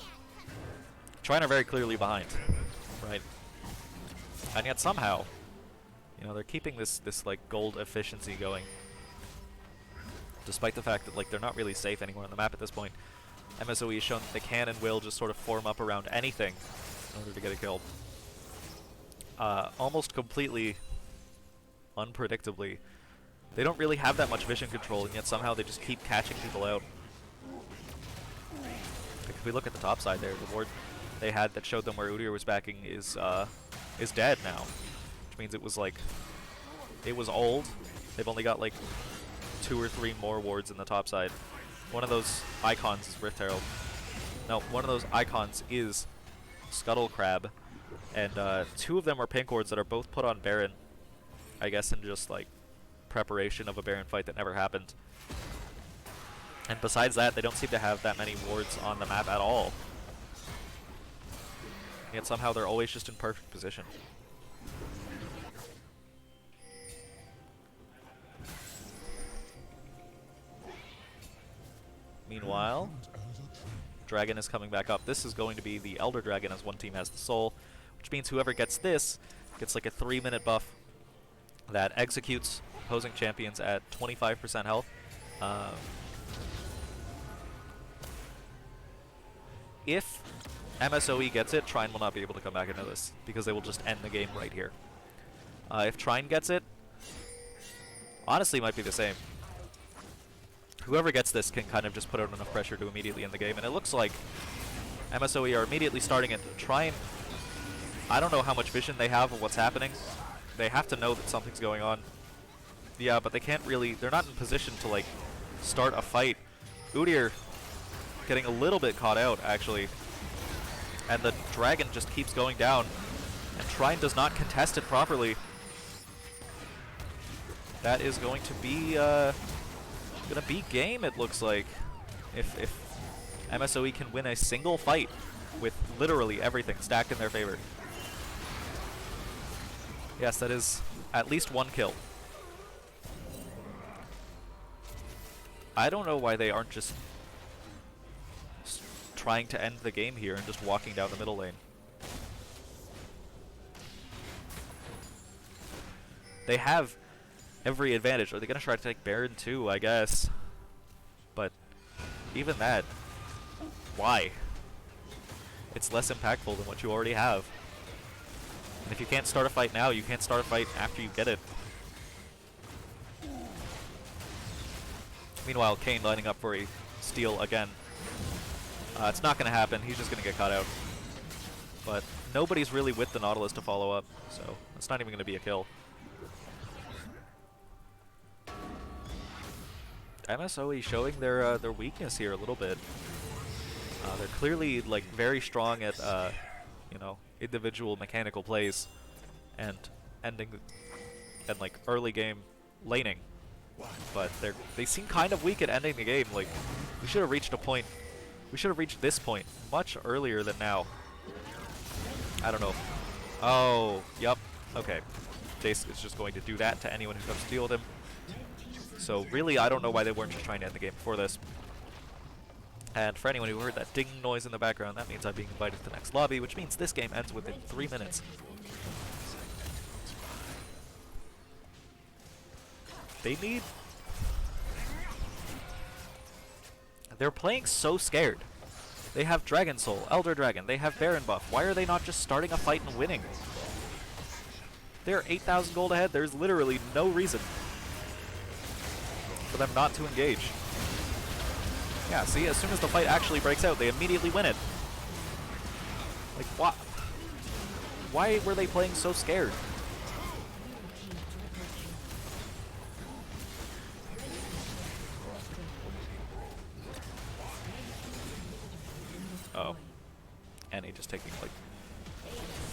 Trine are very clearly behind, right? And yet somehow, you know, they're keeping this like gold efficiency going, despite the fact that like they're not really safe anywhere on the map at this point. MSOE has shown that they can and will just sort of form up around anything in order to get a kill. Almost completely unpredictably. They don't really have that much vision control, and yet somehow they just keep catching people out. Like if we look at the top side there, the ward they had that showed them where Udyr was backing is dead now, which means it was like, it was old. They've only got like 2 or 3 more wards in the top side. One of those icons is Rift Herald. No, one of those icons is Scuttle Crab, and 2 of them are pink wards that are both put on Baron, I guess in just like preparation of a Baron fight that never happened. And besides that, they don't seem to have that many wards on the map at all. Yet somehow they're always just in perfect position. Meanwhile, Dragon is coming back up. This is going to be the Elder Dragon as one team has the Soul, which means whoever gets this gets like a 3-minute buff that executes opposing champions at 25% health. If MSOE gets it, Trine will not be able to come back into this, because they will just end the game right here. If Trine gets it, honestly might be the same. Whoever gets this can kind of just put out enough pressure to immediately end the game, and it looks like MSOE are immediately starting it. Trine, I don't know how much vision they have of what's happening. They have to know that something's going on. Yeah, but they can't really, they're not in position to like start a fight. Udyr getting a little bit caught out, actually. And the dragon just keeps going down. And Trine does not contest it properly. That is going to be game, it looks like. If MSOE can win a single fight with literally everything stacked in their favor. Yes, that is at least 1 kill. I don't know why they aren't just trying to end the game here and just walking down the middle lane. They have every advantage. Are they gonna try to take Baron too? I guess. But even that, why? It's less impactful than what you already have. And if you can't start a fight now, you can't start a fight after you get it. Meanwhile, Kane lining up for a steal again. It's not going to happen. He's just going to get caught out. But nobody's really with the Nautilus to follow up, so it's not even going to be a kill. MSOE showing their weakness here a little bit. They're clearly like very strong at you know, individual mechanical plays and ending and like early game laning, but they seem kind of weak at ending the game. Like, we should have reached a point. We should have reached this point much earlier than now. I don't know. Oh, yep. Okay. Jace is just going to do that to anyone who comes to deal with him. So really, I don't know why they weren't just trying to end the game before this. And for anyone who heard that ding noise in the background, that means I'm being invited to the next lobby, which means this game ends within 3 minutes. They need... They're playing so scared. They have Dragon Soul, Elder Dragon, they have Baron buff. Why are they not just starting a fight and winning? They're 8,000 gold ahead. There's literally no reason for them not to engage. Yeah, see, as soon as the fight actually breaks out, they immediately win it. Like, what? Why were they playing so scared? Oh. Annie just taking, like,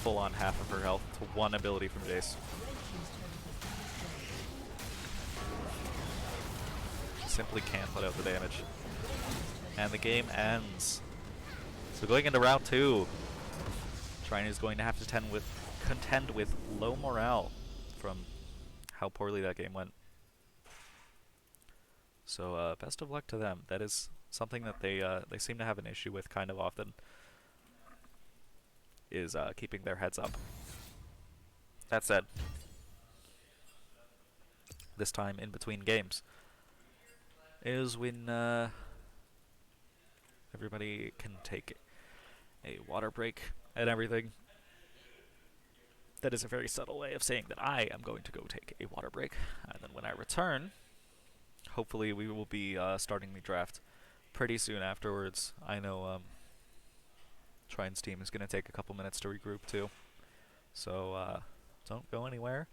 full-on half of her health to one ability from Jace. She simply can't put out the damage. And the game ends. So going into round 2, Trine is going to have to contend with low morale from how poorly that game went. So best of luck to them. That is something that they seem to have an issue with kind of often, is keeping their heads up. That said, this time in between games is when everybody can take a water break and everything. That is a very subtle way of saying that I am going to go take a water break. And then when I return, hopefully we will be starting the draft pretty soon afterwards. I know Trine's team is going to take a couple minutes to regroup too. So don't go anywhere.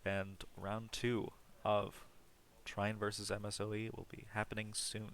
And round 2 of Trine versus MSOE will be happening soon.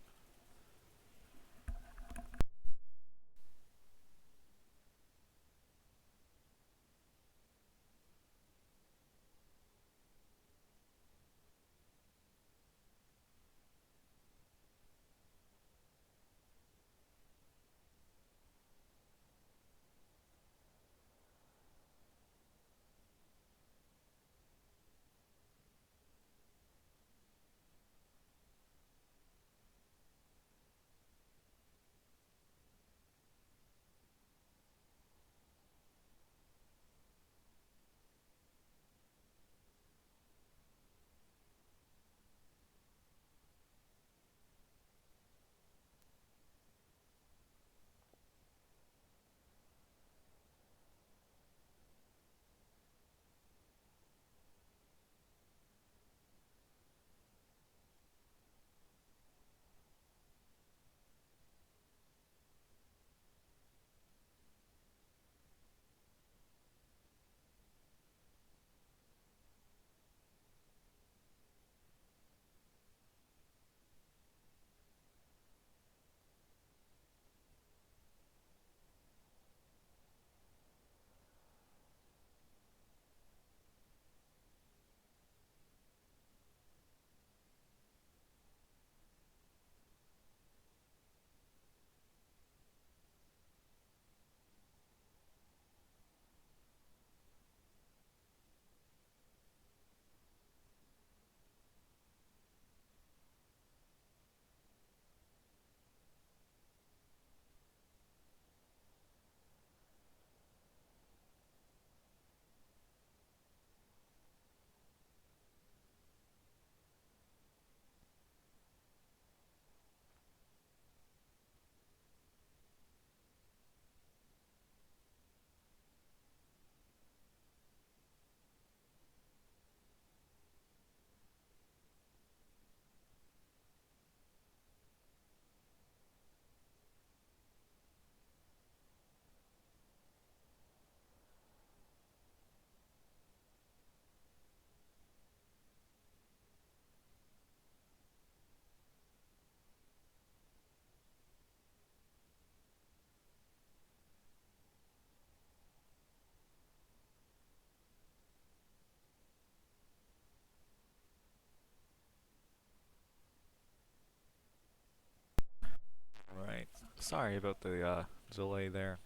Sorry about the delay there.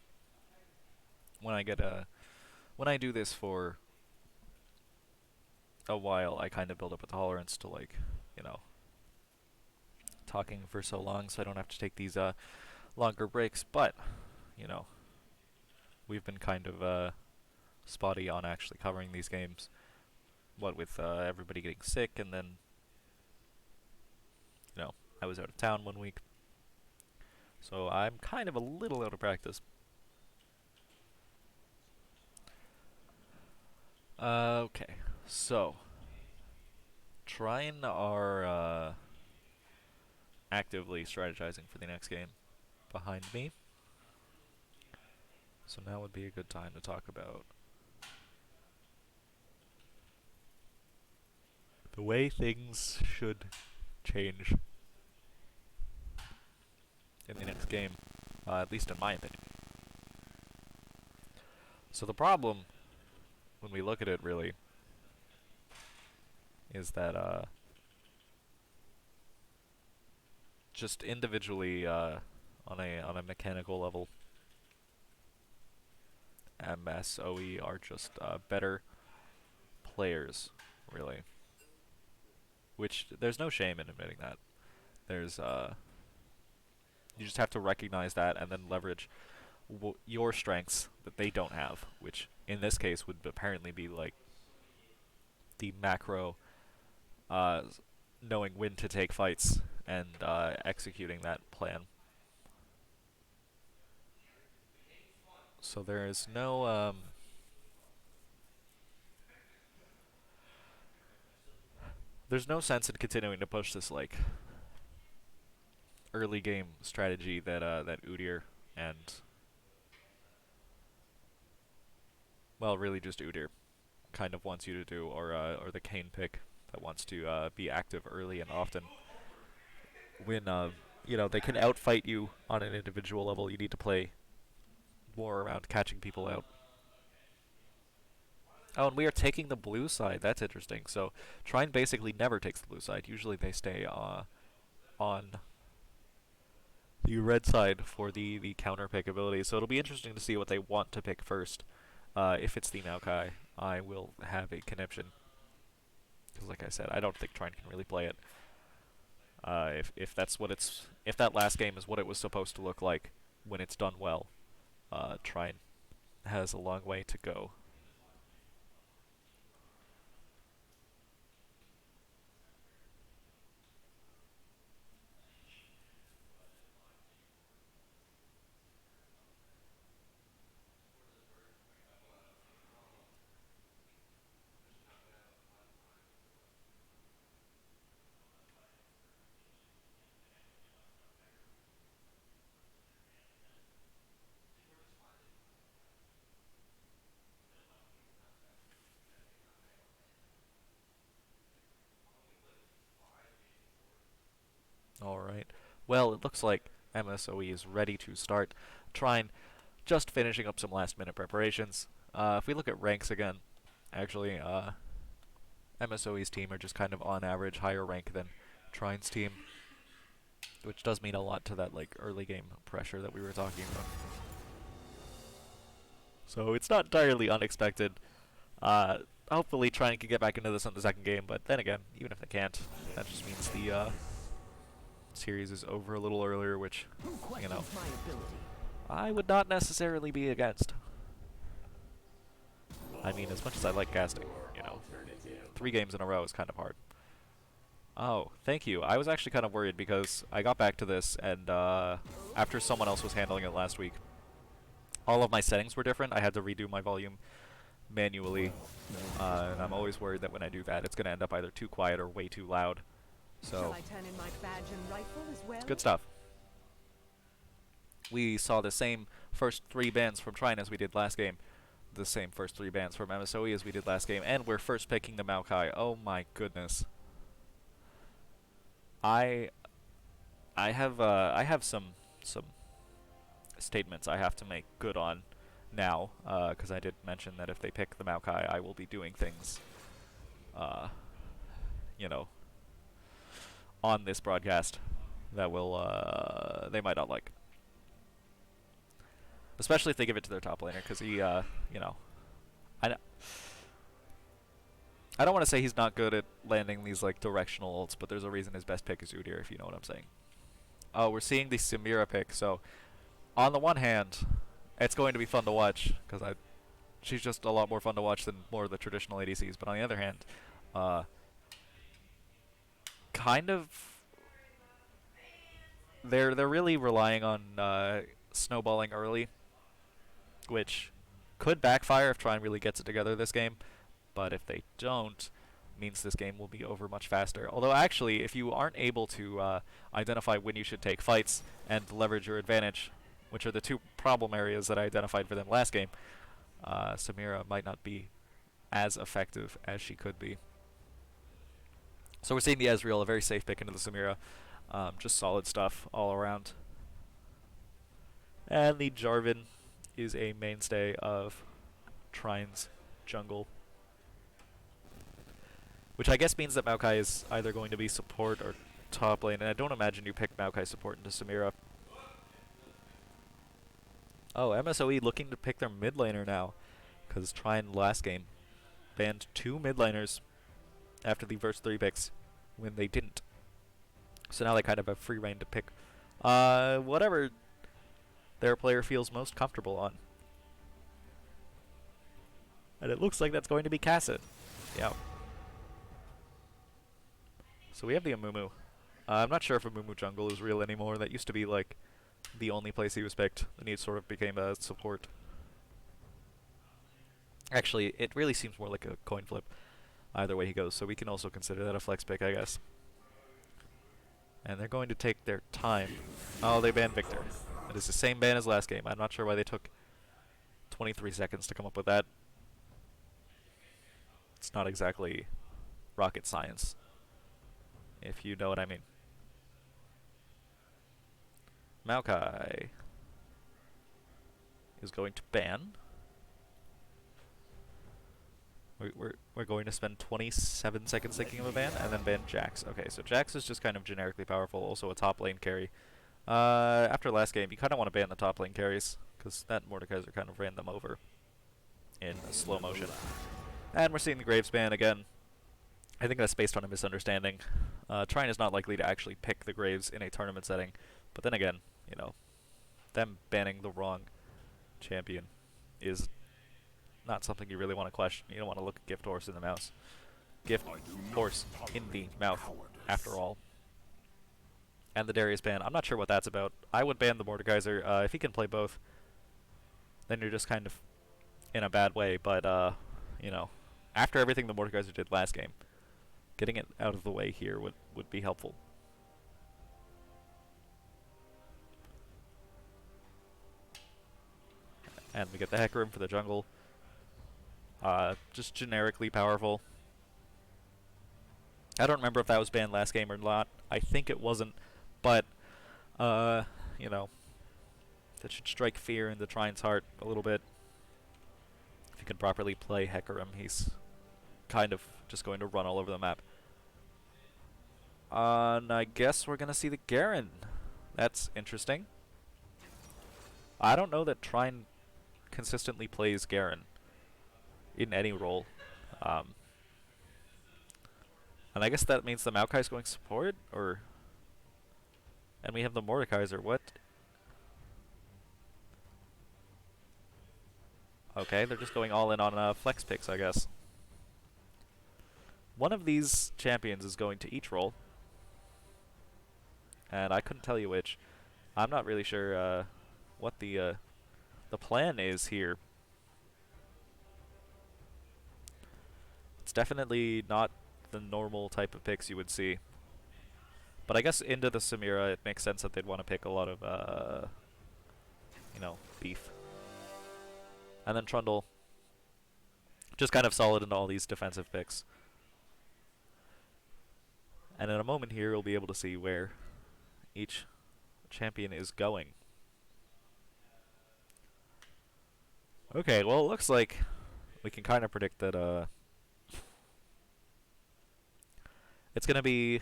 When when I do this for a while, I kind of build up a tolerance to like, you know, talking for so long, so I don't have to take these longer breaks. But you know, we've been kind of spotty on actually covering these games. What with everybody getting sick, and then I was out of town one week, so I'm kind of a little out of practice. Okay, so Trine are actively strategizing for the next game behind me. So now would be a good time to talk about the way things should change in the next game, at least in my opinion. So the problem, when we look at it really, is that just individually on a mechanical level, MSOE are just better players, really. Which there's no shame in admitting that. There's you just have to recognize that and then leverage your strengths that they don't have, which in this case would apparently be like the macro, uh, knowing when to take fights and executing that plan. So there is there's no sense in continuing to push this like early game strategy that that Udyr and well, really just Udyr kind of wants you to do, or the Kane pick that wants to be active early and often. When they can outfight you on an individual level, you need to play more around catching people out. Oh, and we are taking the blue side. That's interesting. So Trine basically never takes the blue side. Usually they stay on the red side for the counter pick ability. So it'll be interesting to see what they want to pick first. If it's the Maokai, I will have a conniption. Because like I said, I don't think Trine can really play it. If that's what if that last game is what it was supposed to look like when it's done well, Trine has a long way to go. Alright. Well, it looks like MSOE is ready to start. Trine just finishing up some last minute preparations. If we look at ranks again, actually, MSOE's team are just kind of on average higher rank than Trine's team, which does mean a lot to that like early game pressure that we were talking about. So it's not entirely unexpected. Hopefully Trine can get back into this in the second game, but then again, even if they can't, that just means the series is over a little earlier, which, you know, I would not necessarily be against. I mean, as much as I like casting, 3 games in a row is kind of hard. Oh, thank you. I was actually kind of worried because I got back to this, and after someone else was handling it last week, all of my settings were different. I had to redo my volume manually, and I'm always worried that when I do that, it's going to end up either too quiet or way too loud. So, it's good stuff. We saw the same first 3 bands from Trine as we did last game. The same first 3 bands from MSOE as we did last game, and we're first picking the Maokai. Oh my goodness. I have some statements I have to make good on now, because I did mention that if they pick the Maokai, I will be doing things, you know, on this broadcast that will they might not like. especially if they give it to their top laner, because he, you know, I, I don't want to say he's not good at landing these like directional ults, but there's a reason his best pick is Udyr, if you know what I'm saying. Oh, we're seeing the Samira pick. So, on the one hand, it's going to be fun to watch because she's just a lot more fun to watch than more of the traditional ADCs. But on the other hand, kind of, they're really relying on snowballing early, which could backfire if Trine really gets it together this game. But if they don't, means this game will be over much faster. Although actually, if you aren't able to identify when you should take fights and leverage your advantage, which are the two problem areas that I identified for them last game, Samira might not be as effective as she could be. So we're seeing the Ezreal, a very safe pick into the Samira. Just solid stuff all around. And the Jarvan is a mainstay of Trine's jungle, which I guess means that Maokai is either going to be support or top lane, and I don't imagine you pick Maokai support into Samira. Oh, MSOE looking to pick their mid laner now, because Trine last game banned 2 mid laners after the first 3 picks when they didn't. So now they kind of have free reign to pick whatever their player feels most comfortable on. And it looks like that's going to be Kasset. Yeah. So we have the Amumu. I'm not sure if Amumu jungle is real anymore. That used to be like the only place he was picked. Then he sort of became a support. Actually, it really seems more like a coin flip either way he goes, so we can also consider that a flex pick, I guess. And they're going to take their time. Oh, they banned Victor. It is the same ban as last game. I'm not sure why they took 23 seconds to come up with that. It's not exactly rocket science, if you know what I mean. Maokai is going to ban. We're going to spend 27 seconds thinking of a ban, and then ban Jax. Okay, so Jax is just kind of generically powerful, also a top lane carry. After last game, you kind of want to ban the top lane carries, because that Mordekaiser kind of ran them over in slow motion. And we're seeing the Graves ban again. I think that's based on a misunderstanding. Trine is not likely to actually pick the Graves in a tournament setting, but then again, you know, them banning the wrong champion is not something you really want to question. You don't want to look a gift horse in the mouth. Gift horse in the mouth, after all. And the Darius ban, I'm not sure what that's about. I would ban the Mordekaiser. If he can play both, then you're just kind of in a bad way. But, you know, after everything the Mordekaiser did last game, getting it out of the way here would be helpful. And we get the Hecarim for the jungle. Just generically powerful. I don't remember if that was banned last game or not. I think it wasn't, but, you know, that should strike fear into Trine's heart a little bit. If you can properly play Hecarim, he's kind of just going to run all over the map. And I guess we're going to see the Garen. That's interesting. I don't know that Trine consistently plays Garen in any role. And I guess that means the Maokai's going support, or... And we have the Mordekaiser, what? Okay, they're just going all in on flex picks, I guess. One of these champions is going to each role. And I couldn't tell you which. I'm not really sure what the plan is here. It's definitely not the normal type of picks you would see. But I guess into the Samira, it makes sense that they'd want to pick a lot of, you know, beef. And then Trundle, just kind of solid into all these defensive picks. And in a moment here, we'll be able to see where each champion is going. Okay, well, it looks like we can kind of predict that, it's going to be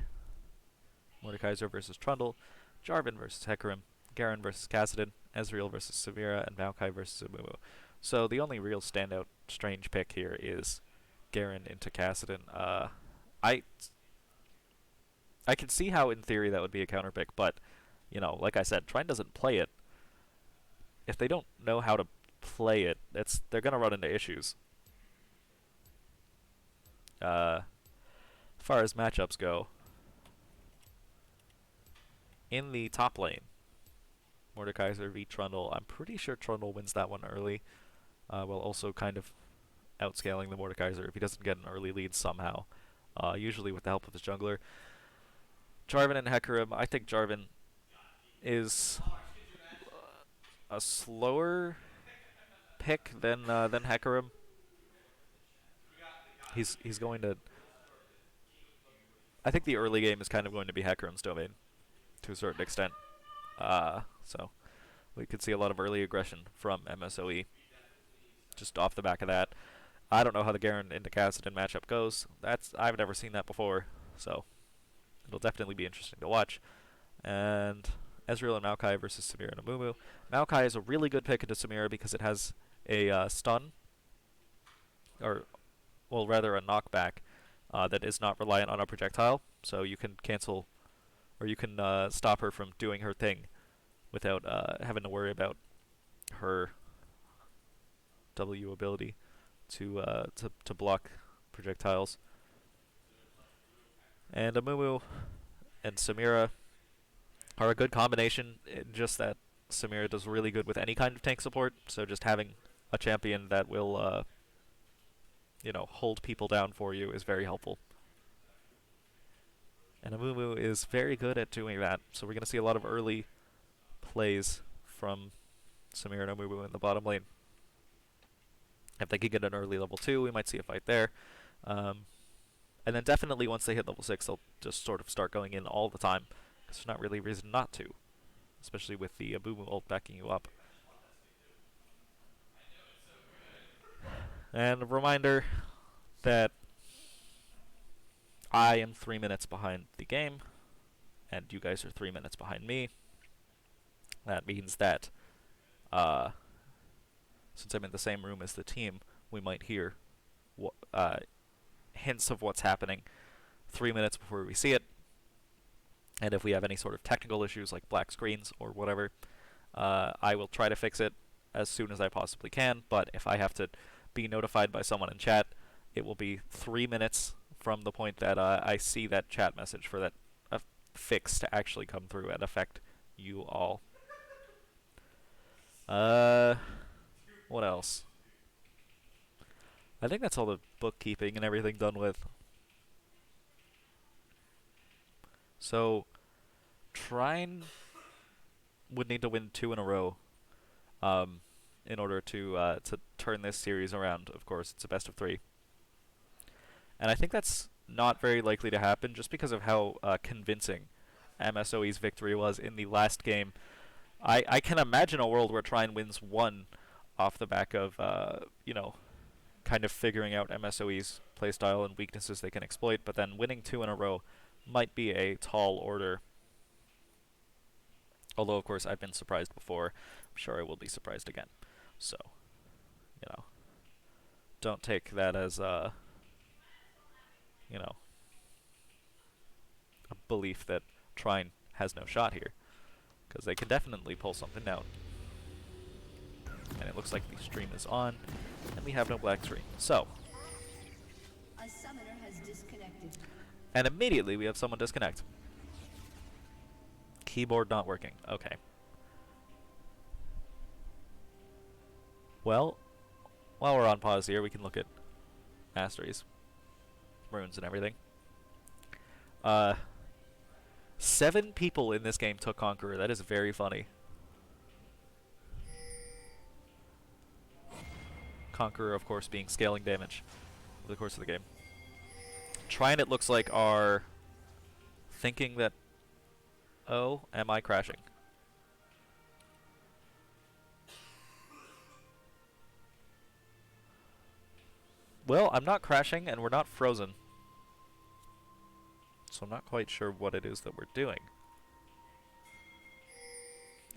Mordekaiser versus Trundle, Jarvan versus Hecarim, Garen versus Kassadin, Ezreal versus Samira, and Maokai versus Amumu. So the only real standout strange pick here is Garen into Kassadin. I I can see how in theory that would be a counter pick, but you know, like I said, Trine doesn't play it. If they don't know how to play it, they're gonna run into issues. As far as matchups go, in the top lane, Mordekaiser v Trundle. I'm pretty sure Trundle wins that one early, while also kind of outscaling the Mordekaiser if he doesn't get an early lead somehow, usually with the help of his jungler. Jarvan and Hecarim. I think Jarvan is a slower pick than Hecarim. He's going to. I think the early game is kind of going to be Hecarim's domain, to a certain extent. So we could see a lot of early aggression from MSOE just off the back of that. I don't know how the Garen into Kassadin matchup goes. I've never seen that before, so it'll definitely be interesting to watch. And Ezreal and Maokai versus Samira and Amumu. Maokai is a really good pick into Samira because it has a stun, or well, rather a knockback that is not reliant on a projectile, so you can cancel, or you can stop her from doing her thing without having to worry about her W ability to block projectiles. And Amumu and Samira are a good combination, in just that Samira does really good with any kind of tank support, so just having a champion that will hold people down for you is very helpful. And Amumu is very good at doing that, so we're going to see a lot of early plays from Samira and Amumu in the bottom lane. If they could get an early level 2, we might see a fight there. And then definitely once they hit level 6, they'll just sort of start going in all the time, because there's not really a reason not to, especially with the Amumu ult backing you up. And a reminder that I am 3 minutes behind the game, and you guys are 3 minutes behind me. That means that since I'm in the same room as the team, we might hear hints of what's happening 3 minutes before we see it. And if we have any sort of technical issues like black screens or whatever, I will try to fix it as soon as I possibly can. But if I have to be notified by someone in chat, it will be 3 minutes from the point that I see that chat message for that fix to actually come through and affect you all. What else? I think that's all the bookkeeping and everything done with. So, Trine would need to win 2 in a row in order to turn this series around. Of course, it's a best of 3. And I think that's not very likely to happen just because of how convincing MSOE's victory was in the last game. I can imagine a world where Trine wins 1 off the back of, kind of figuring out MSOE's playstyle and weaknesses they can exploit, but then winning 2 in a row might be a tall order. Although, of course, I've been surprised before. I'm sure I will be surprised again. So, don't take that as, a belief that Trine has no shot here, because they can definitely pull something out. And it looks like the stream is on, and we have no black screen. So, A summoner has disconnected. and immediately we have someone disconnect. Keyboard not working. Okay. Well, while we're on pause here, we can look at masteries, runes, and everything. 7 people in this game took Conqueror. That is very funny. Conqueror, of course, being scaling damage over the course of the game. Trine, it looks like, are thinking that, oh, am I crashing? Well, I'm not crashing, and we're not frozen. So I'm not quite sure what it is that we're doing.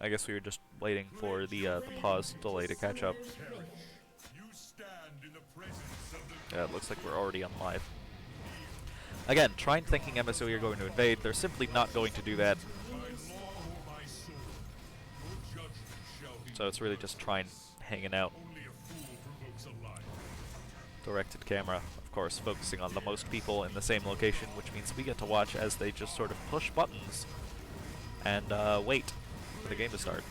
I guess we were just waiting for the pause delay to catch up. Yeah, it looks like we're already on live. Again, Trine thinking MSOE are going to invade. They're simply not going to do that. So it's really just Trine hanging out. Directed camera, of course, focusing on the most people in the same location, which means we get to watch as they just sort of push buttons and wait for the game to start.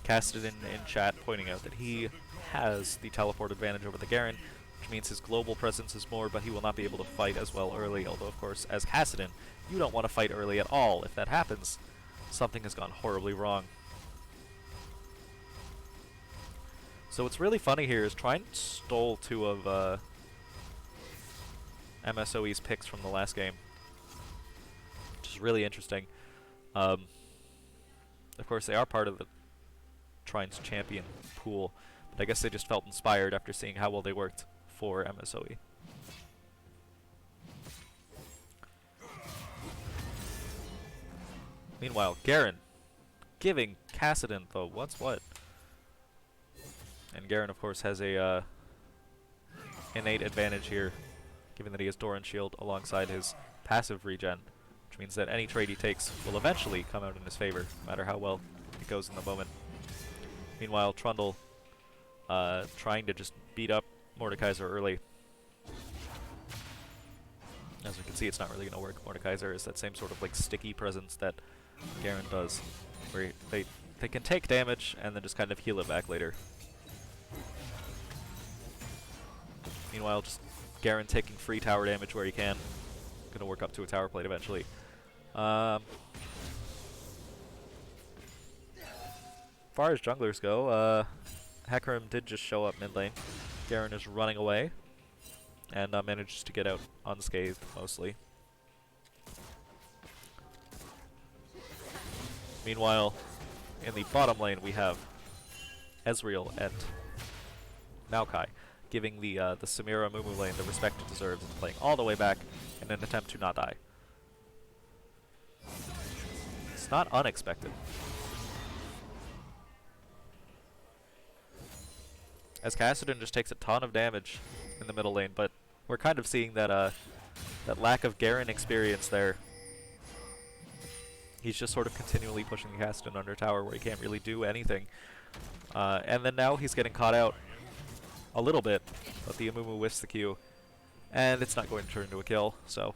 Casted in chat pointing out that he has the teleport advantage over the Garen, which means his global presence is more, but he will not be able to fight as well early, although of course, as Cassidon, you don't want to fight early at all. If that happens, something has gone horribly wrong. So what's really funny here is Trine stole 2 of MSOE's picks from the last game, which is really interesting. Of course, they are part of the Trine's champion pool, but I guess they just felt inspired after seeing how well they worked for MSOE. Meanwhile, Garen giving Cassidon the what's what. And Garen, of course, has a innate advantage here, given that he has Doran Shield alongside his passive regen, which means that any trade he takes will eventually come out in his favor, no matter how well it goes in the moment. Meanwhile, Trundle trying to just beat up Mordekaiser early. As we can see, it's not really going to work. Mordekaiser is that same sort of like sticky presence that Garen does, where they can take damage and then just kind of heal it back later. Meanwhile, just Garen taking free tower damage where he can. Gonna work up to a tower plate eventually. As far as junglers go, Hecarim did just show up mid lane. Garen is running away, and manages to get out unscathed, mostly. Meanwhile, in the bottom lane, we have Ezreal and Maokai, giving the Samira Mumu lane the respect it deserves and playing all the way back in an attempt to not die. It's not unexpected. As Cassidon just takes a ton of damage in the middle lane, but we're kind of seeing that that lack of Garen experience there. He's just sort of continually pushing Cassidon under tower where he can't really do anything. And then now he's getting caught out a little bit, but the Amumu whiffs the Q, and it's not going to turn into a kill, so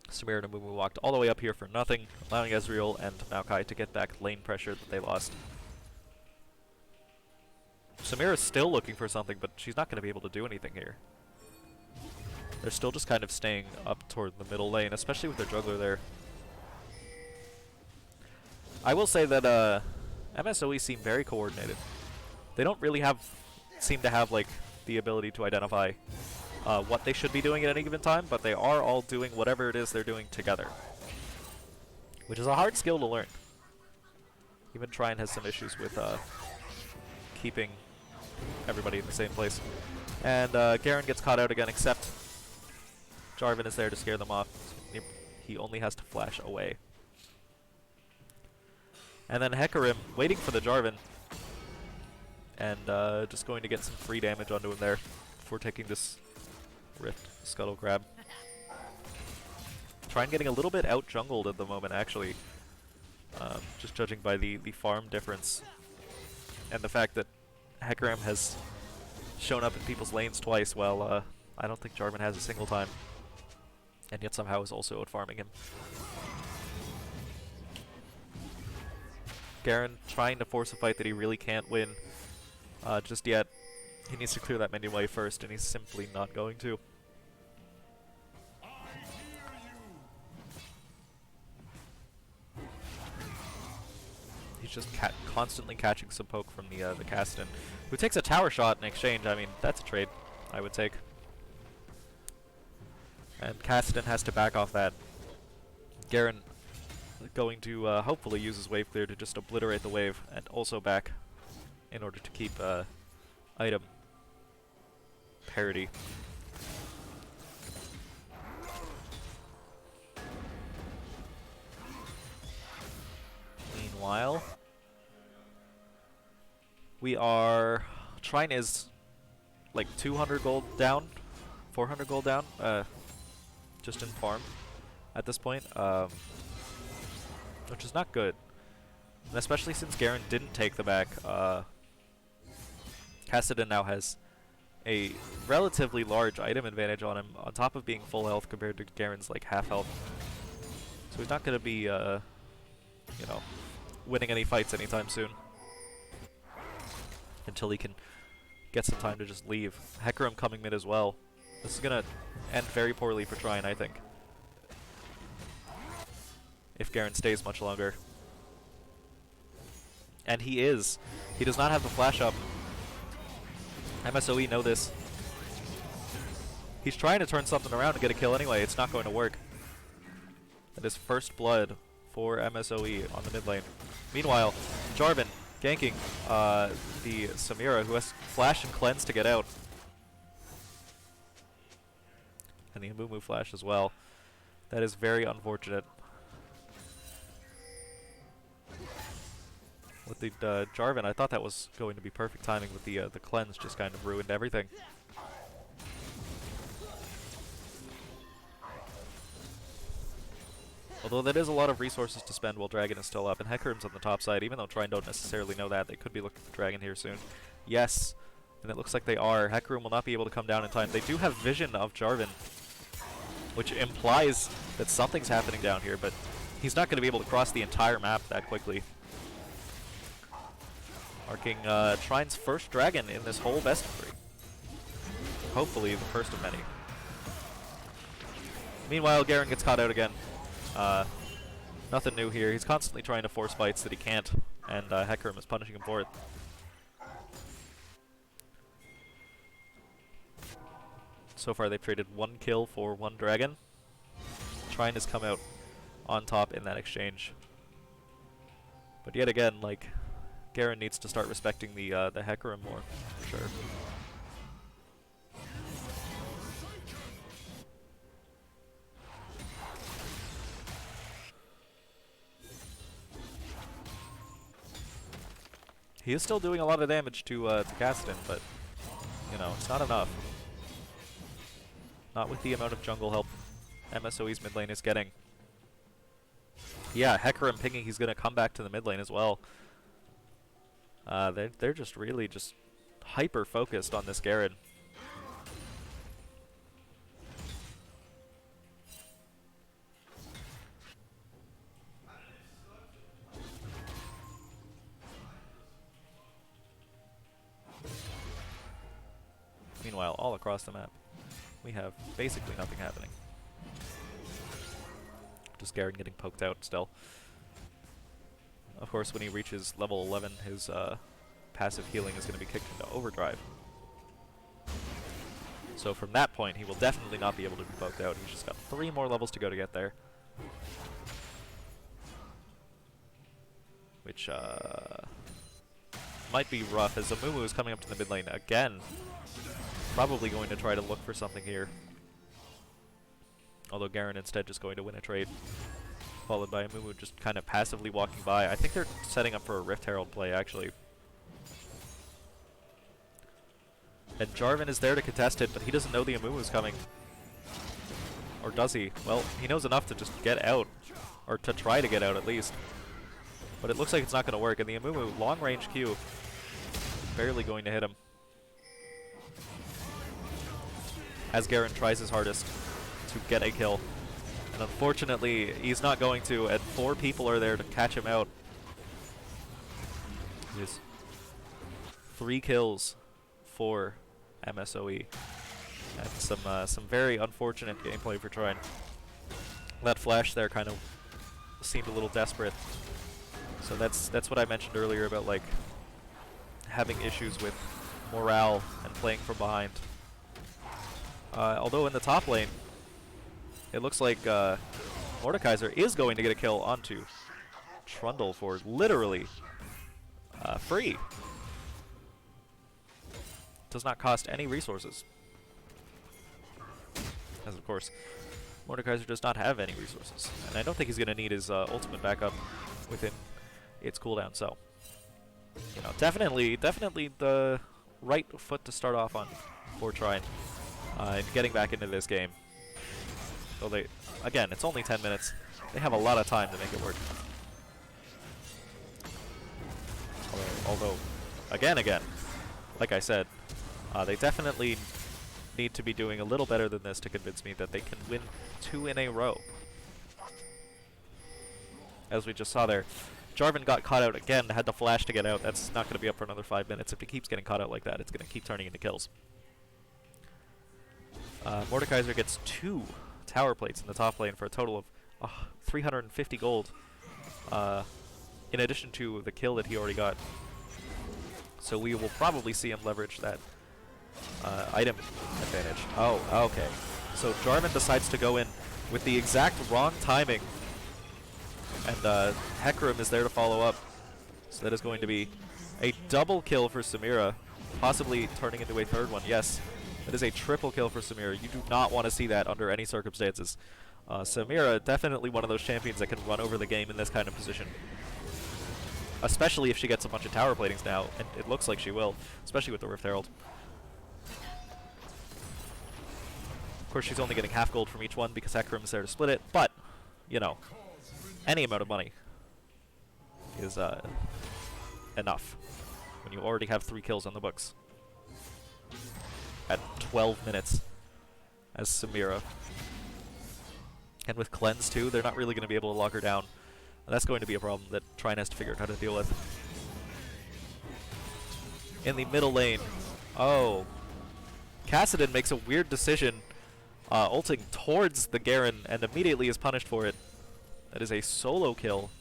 Samira and Amumu walked all the way up here for nothing, allowing Ezreal and Maokai to get back lane pressure that they lost. Samira's still looking for something, but she's not going to be able to do anything here. They're still just kind of staying up toward the middle lane, especially with their jungler there. I will say that MSOE seem very coordinated. They don't really seem to have like the ability to identify what they should be doing at any given time, but they are all doing whatever it is they're doing together, which is a hard skill to learn. Even Trine has some issues with keeping everybody in the same place. And Garen gets caught out again, except Jarvan is there to scare them off. He only has to flash away. And then Hecarim waiting for the Jarvan, and just going to get some free damage onto him there before taking this Rift Scuttle Grab. Trine getting a little bit out-jungled at the moment, actually. Just judging by the farm difference. And the fact that Hecarim has shown up in people's lanes twice, while I don't think Jarvan has a single time. And yet somehow is also out-farming him. Garen trying to force a fight that he really can't win just yet. He needs to clear that minion wave first, and he's simply not going to. He's just constantly catching some poke from the Cassidon, who takes a tower shot in exchange. I mean, that's a trade I would take. And Cassidon has to back off that. Garen going to hopefully use his wave clear to just obliterate the wave, and also back in order to keep item parity. Meanwhile, we are... Trine is like 200 gold down, 400 gold down, just in farm at this point, which is not good. And especially since Garen didn't take the back, Kassadin now has a relatively large item advantage on him, on top of being full health compared to Garen's like half health. So he's not going to be, you know, winning any fights anytime soon. Until he can get some time to just leave. Hecarim coming mid as well. This is going to end very poorly for Trine, I think. If Garen stays much longer. And he is. He does not have the flash up. MSOE know this. He's trying to turn something around and get a kill anyway. It's not going to work. That is first blood for MSOE on the mid lane. Meanwhile, Jarvan ganking the Samira, who has flash and cleanse to get out. And the Amumu flash as well. That is very unfortunate. With the Jarvan, I thought that was going to be perfect timing, but the cleanse just kind of ruined everything. Although that is a lot of resources to spend while Dragon is still up, and Hecarim's on the top side, even though Trine don't necessarily know that. They could be looking for Dragon here soon. Yes, and it looks like they are. Hecarim will not be able to come down in time. They do have vision of Jarvan, which implies that something's happening down here, but he's not going to be able to cross the entire map that quickly. Marking Trine's first Dragon in this whole best of 3. Hopefully the first of many. Meanwhile, Garen gets caught out again. Nothing new here. He's constantly trying to force fights that he can't, and Hecarim is punishing him for it. So far they've traded 1 kill for 1 Dragon. Trine has come out on top in that exchange. But yet again, like, Garen needs to start respecting the Hecarim more, for sure. He is still doing a lot of damage to Kassadin, but, you know, it's not enough. Not with the amount of jungle help MSOE's mid lane is getting. Yeah, Hecarim pinging, he's going to come back to the mid lane as well. They're just really just hyper-focused on this Garen. Meanwhile, all across the map, we have basically nothing happening. Just Garen getting poked out still. Of course, when he reaches level 11, his passive healing is going to be kicked into overdrive. So from that point, he will definitely not be able to be poked out. He's just got 3 more levels to go to get there. Which might be rough, as Amumu is coming up to the mid lane again. Probably going to try to look for something here. Although Garen instead just going to win a trade. Followed by Amumu just kind of passively walking by. I think they're setting up for a Rift Herald play, actually. And Jarvan is there to contest it, but he doesn't know the Amumu's coming. Or does he? Well, he knows enough to just get out. Or to try to get out, at least. But it looks like it's not going to work, and the Amumu long-range Q barely going to hit him. As Garen tries his hardest to get a kill. And unfortunately, he's not going to, and 4 people are there to catch him out. Just 3 kills for MSOE. And some very unfortunate gameplay for Trine. That flash there kind of seemed a little desperate. So that's what I mentioned earlier about, like, having issues with morale and playing from behind. Although in the top lane, it looks like Mordekaiser is going to get a kill onto Trundle for literally free. Does not cost any resources. As of course, Mordekaiser does not have any resources. And I don't think he's going to need his ultimate backup within its cooldown. So, you know, definitely the right foot to start off on for Trine in getting back into this game. So they, again, it's only 10 minutes. They have a lot of time to make it work. Although again, like I said, they definitely need to be doing a little better than this to convince me that they can win 2 in a row. As we just saw there, Jarvan got caught out again, had the flash to get out. That's not going to be up for another 5 minutes. If he keeps getting caught out like that, it's going to keep turning into kills. Mordekaiser gets 2 tower plates in the top lane for a total of 350 gold, in addition to the kill that he already got. So we will probably see him leverage that item advantage. Oh, okay. So Jarvan decides to go in with the exact wrong timing, and Hecarim is there to follow up. So that is going to be a double kill for Samira, possibly turning into a third one. Yes, that is a triple kill for Samira. You do not want to see that under any circumstances. Samira, definitely one of those champions that can run over the game in this kind of position. Especially if she gets a bunch of tower platings now, and it looks like she will, especially with the Rift Herald. Of course, she's only getting half gold from each one because Hecarim is there to split it, but, you know, any amount of money is enough when you already have 3 kills on the books at 12 minutes as Samira. And with Cleanse too, they're not really going to be able to lock her down. And that's going to be a problem that Trine has to figure out how to deal with. In the middle lane, oh, Kassadin makes a weird decision, ulting towards the Garen and immediately is punished for it. That is a solo kill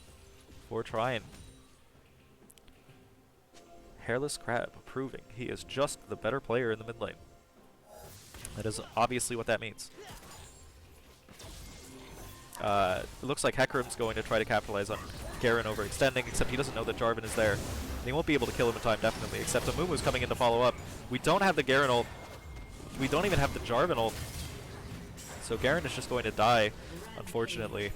for Trine. Hairless Crab proving he is just the better player in the mid lane. That is obviously what that means. It looks like Hecarim's going to try to capitalize on Garen overextending, except he doesn't know that Jarvan is there. And he won't be able to kill him in time, definitely, except Amumu's coming in to follow up. We don't have the Garen ult. We don't even have the Jarvan ult. So Garen is just going to die, unfortunately.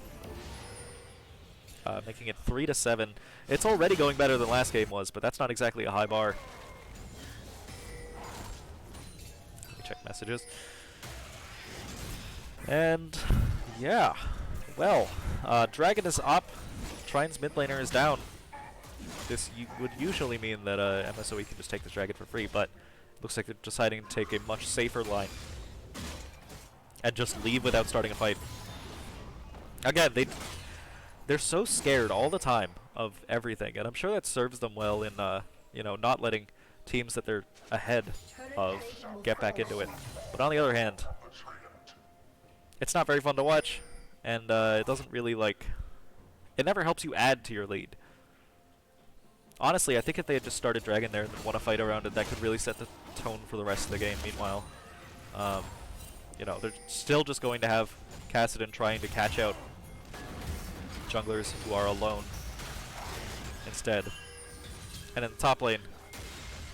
Making it 3-7. It's already going better than last game was, but that's not exactly a high bar. Let me check messages. And yeah. Well, Dragon is up, Trine's mid laner is down. This would usually mean that MSOE can just take this Dragon for free, but it looks like they're deciding to take a much safer line and just leave without starting a fight. Again, they're so scared all the time of everything, and I'm sure that serves them well in you know, not letting teams that they're ahead of get back into it. But on the other hand, it's not very fun to watch. And it doesn't really, like, it never helps you add to your lead. Honestly, I think if they had just started Dragon there and won a fight around it, that could really set the tone for the rest of the game. Meanwhile, you know, they're still just going to have Kassadin trying to catch out junglers who are alone instead. And in the top lane,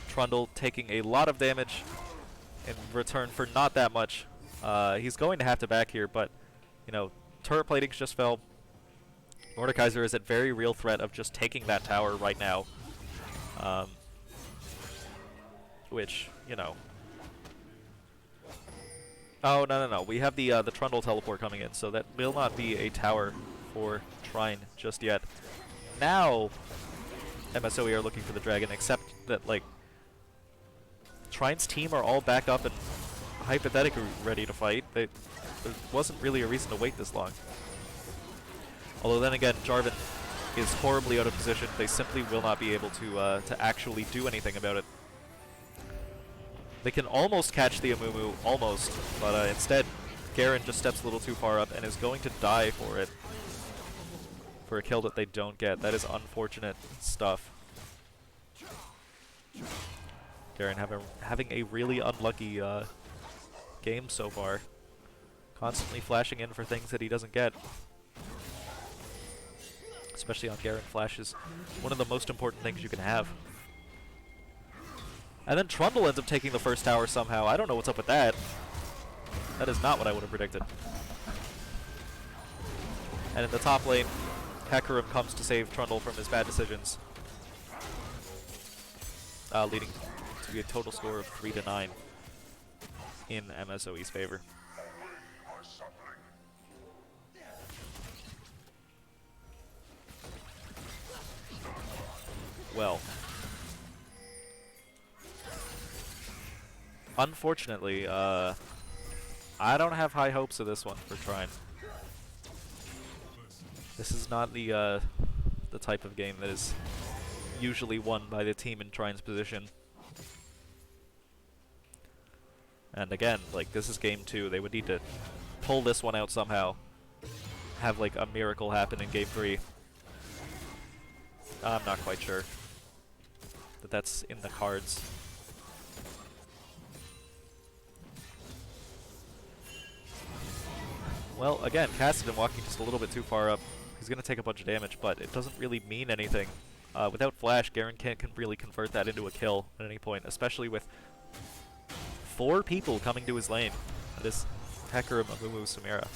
Trundle taking a lot of damage in return for not that much. He's going to have to back here, but, you know, turret platings just fell. Mordekaiser is at very real threat of just taking that tower right now. Which, you know. Oh, no. We have the Trundle teleport coming in, so that will not be a tower for Trine just yet. Now, MSOE are looking for the Dragon, except that, like, Trine's team are all back up and hypothetically ready to fight. There wasn't really a reason to wait this long. Although then again, Jarvan is horribly out of position. They simply will not be able to actually do anything about it. They can almost catch the Amumu, almost, but instead, Garen just steps a little too far up and is going to die for it. For a kill that they don't get. That is unfortunate stuff. Garen having a really unlucky game so far. Constantly flashing in for things that he doesn't get. Especially on Garen, flash is one of the most important things you can have. And then Trundle ends up taking the first tower somehow. I don't know what's up with that. That is not what I would have predicted. And in the top lane, Hecarim comes to save Trundle from his bad decisions, leading to a total score of 3-9 in MSOE's favor. Well, unfortunately, I don't have high hopes of this one for Trine. This is not the type of game that is usually won by the team in Trine's position. And again, like, this is game 2. They would need to pull this one out somehow. Have, like, a miracle happen in game 3. I'm not quite sure that that's in the cards. Well, again, Kassadin walking just a little bit too far up. He's going to take a bunch of damage, but it doesn't really mean anything. Without Flash, Garen can't really convert that into a kill at any point, especially with 4 people coming to his lane. That is Hecarim, Amumu, Samira,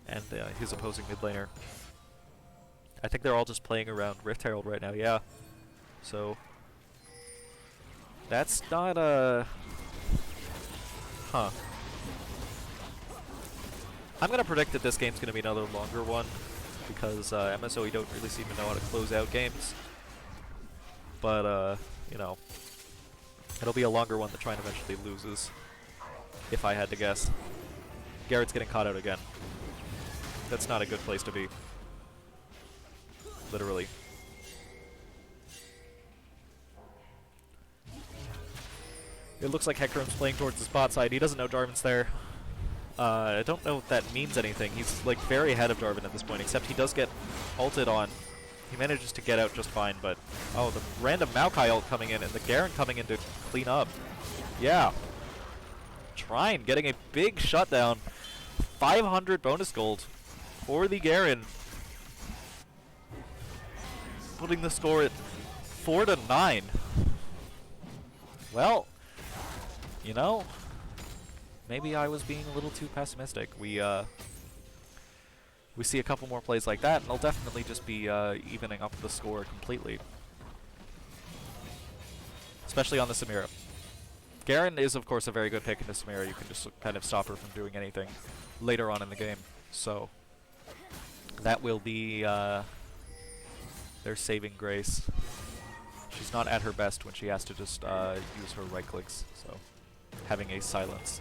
and his opposing mid laner. I think they're all just playing around Rift Herald right now, yeah. So, that's not a... Huh. I'm going to predict that this game's going to be another longer one, because MSOE don't really seem to know how to close out games. But, you know, it'll be a longer one that Trine eventually loses, if I had to guess. Garrett's getting caught out again. That's not a good place to be. Literally. It looks like Hecarim's playing towards the bot side. He doesn't know Jarvan's there. I don't know if that means anything. He's like very ahead of Jarvan at this point, except he does get ulted on. He manages to get out just fine, but oh, the random Maokai ult coming in and the Garen coming in to clean up. Yeah. Trine getting a big shutdown. 500 bonus gold for the Garen. Putting the score at 4-9. Well, you know, maybe I was being a little too pessimistic. We see a couple more plays like that, and they'll definitely just be evening up the score completely. Especially on the Samira. Garen is, of course, a very good pick into Samira. You can just kind of stop her from doing anything later on in the game. So, that will be their saving grace. She's not at her best when she has to just use her right clicks, so having a silence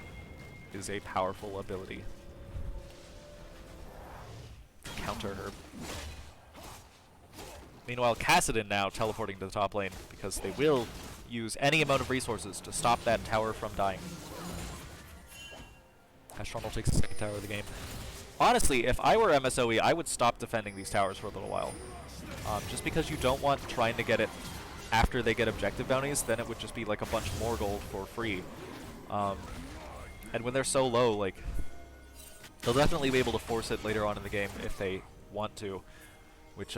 is a powerful ability. Counter her. Meanwhile, Kassadin now teleporting to the top lane because they will use any amount of resources to stop that tower from dying. Trundle takes the second tower of the game. Honestly, if I were MSOE, I would stop defending these towers for a little while. Just because you don't want trying to get it after they get objective bounties, then it would just be like a bunch more gold for free. And when they're so low, like, they'll definitely be able to force it later on in the game if they want to, which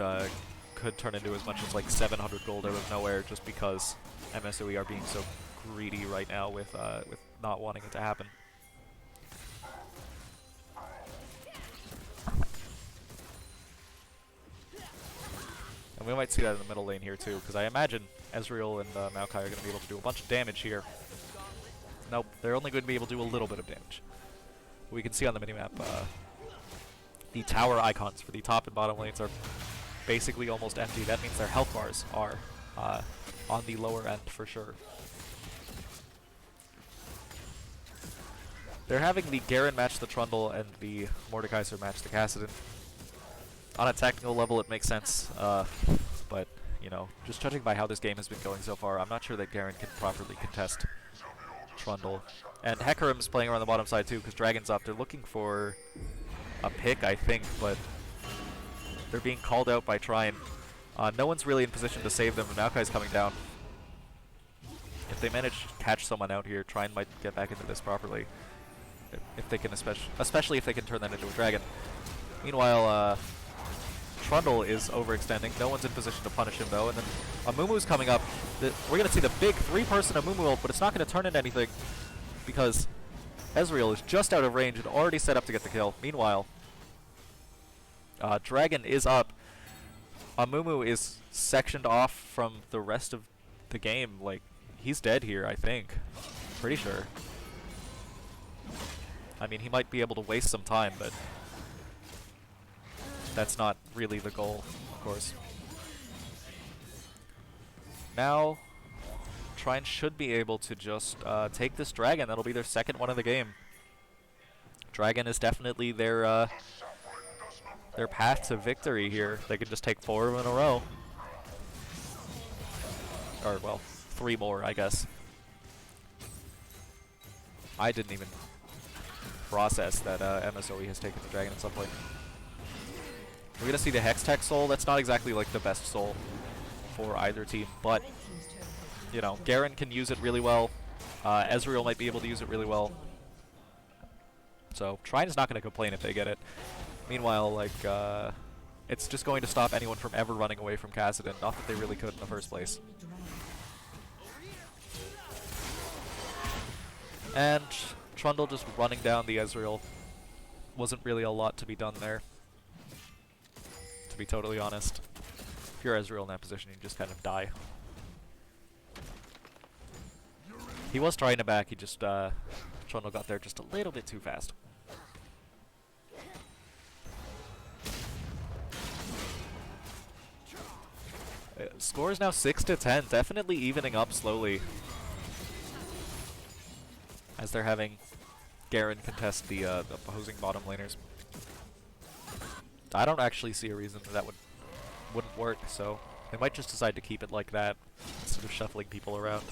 could turn into as much as like 700 gold out of nowhere just because MSOE are being so greedy right now with not wanting it to happen. And we might see that in the middle lane here too, because I imagine Ezreal and Maokai are going to be able to do a bunch of damage here. Nope, they're only going to be able to do a little bit of damage. We can see on the minimap the tower icons for the top and bottom lanes are basically almost empty. That means their health bars are on the lower end for sure. They're having the Garen match the Trundle and the Mordekaiser match the Kassadin. On a technical level, it makes sense, but, you know, just judging by how this game has been going so far, I'm not sure that Garen can properly contest Trundle. And Hecarim's playing around the bottom side too, because Dragon's up. They're looking for a pick, I think, but they're being called out by Trine. No one's really in position to save them, and Maokai's coming down. If they manage to catch someone out here, Trine might get back into this properly. If they can, especially if they can turn that into a dragon. Meanwhile, Trundle is overextending. No one's in position to punish him, though. And then Amumu's coming up. We're going to see the big 3-person Amumu ult, but it's not going to turn into anything because Ezreal is just out of range and already set up to get the kill. Meanwhile, Dragon is up. Amumu is sectioned off from the rest of the game. Like, he's dead here, I think. Pretty sure. I mean, he might be able to waste some time, but that's not really the goal, of course. Now, Trine should be able to just take this dragon. That'll be their second one of the game. Dragon is definitely their path to victory here. They could just take 4 in a row. Or, well, 3 more, I guess. I didn't even process that MSOE has taken the dragon at some point. We're gonna see the Hextech soul. That's not exactly like the best soul for either team, but you know, Garen can use it really well. Ezreal might be able to use it really well. So Trine is not gonna complain if they get it. Meanwhile, like it's just going to stop anyone from ever running away from Kassadin. Not that they really could in the first place. And Trundle just running down the Ezreal. Wasn't really a lot to be done there, to be totally honest. If you're Ezreal in that position, you just kind of die. He was trying to back, he just, Trundle got there just a little bit too fast. Score is now 6-10, definitely evening up slowly, as they're having Garen contest the opposing bottom laners. I don't actually see a reason that wouldn't work, so they might just decide to keep it like that instead of shuffling people around.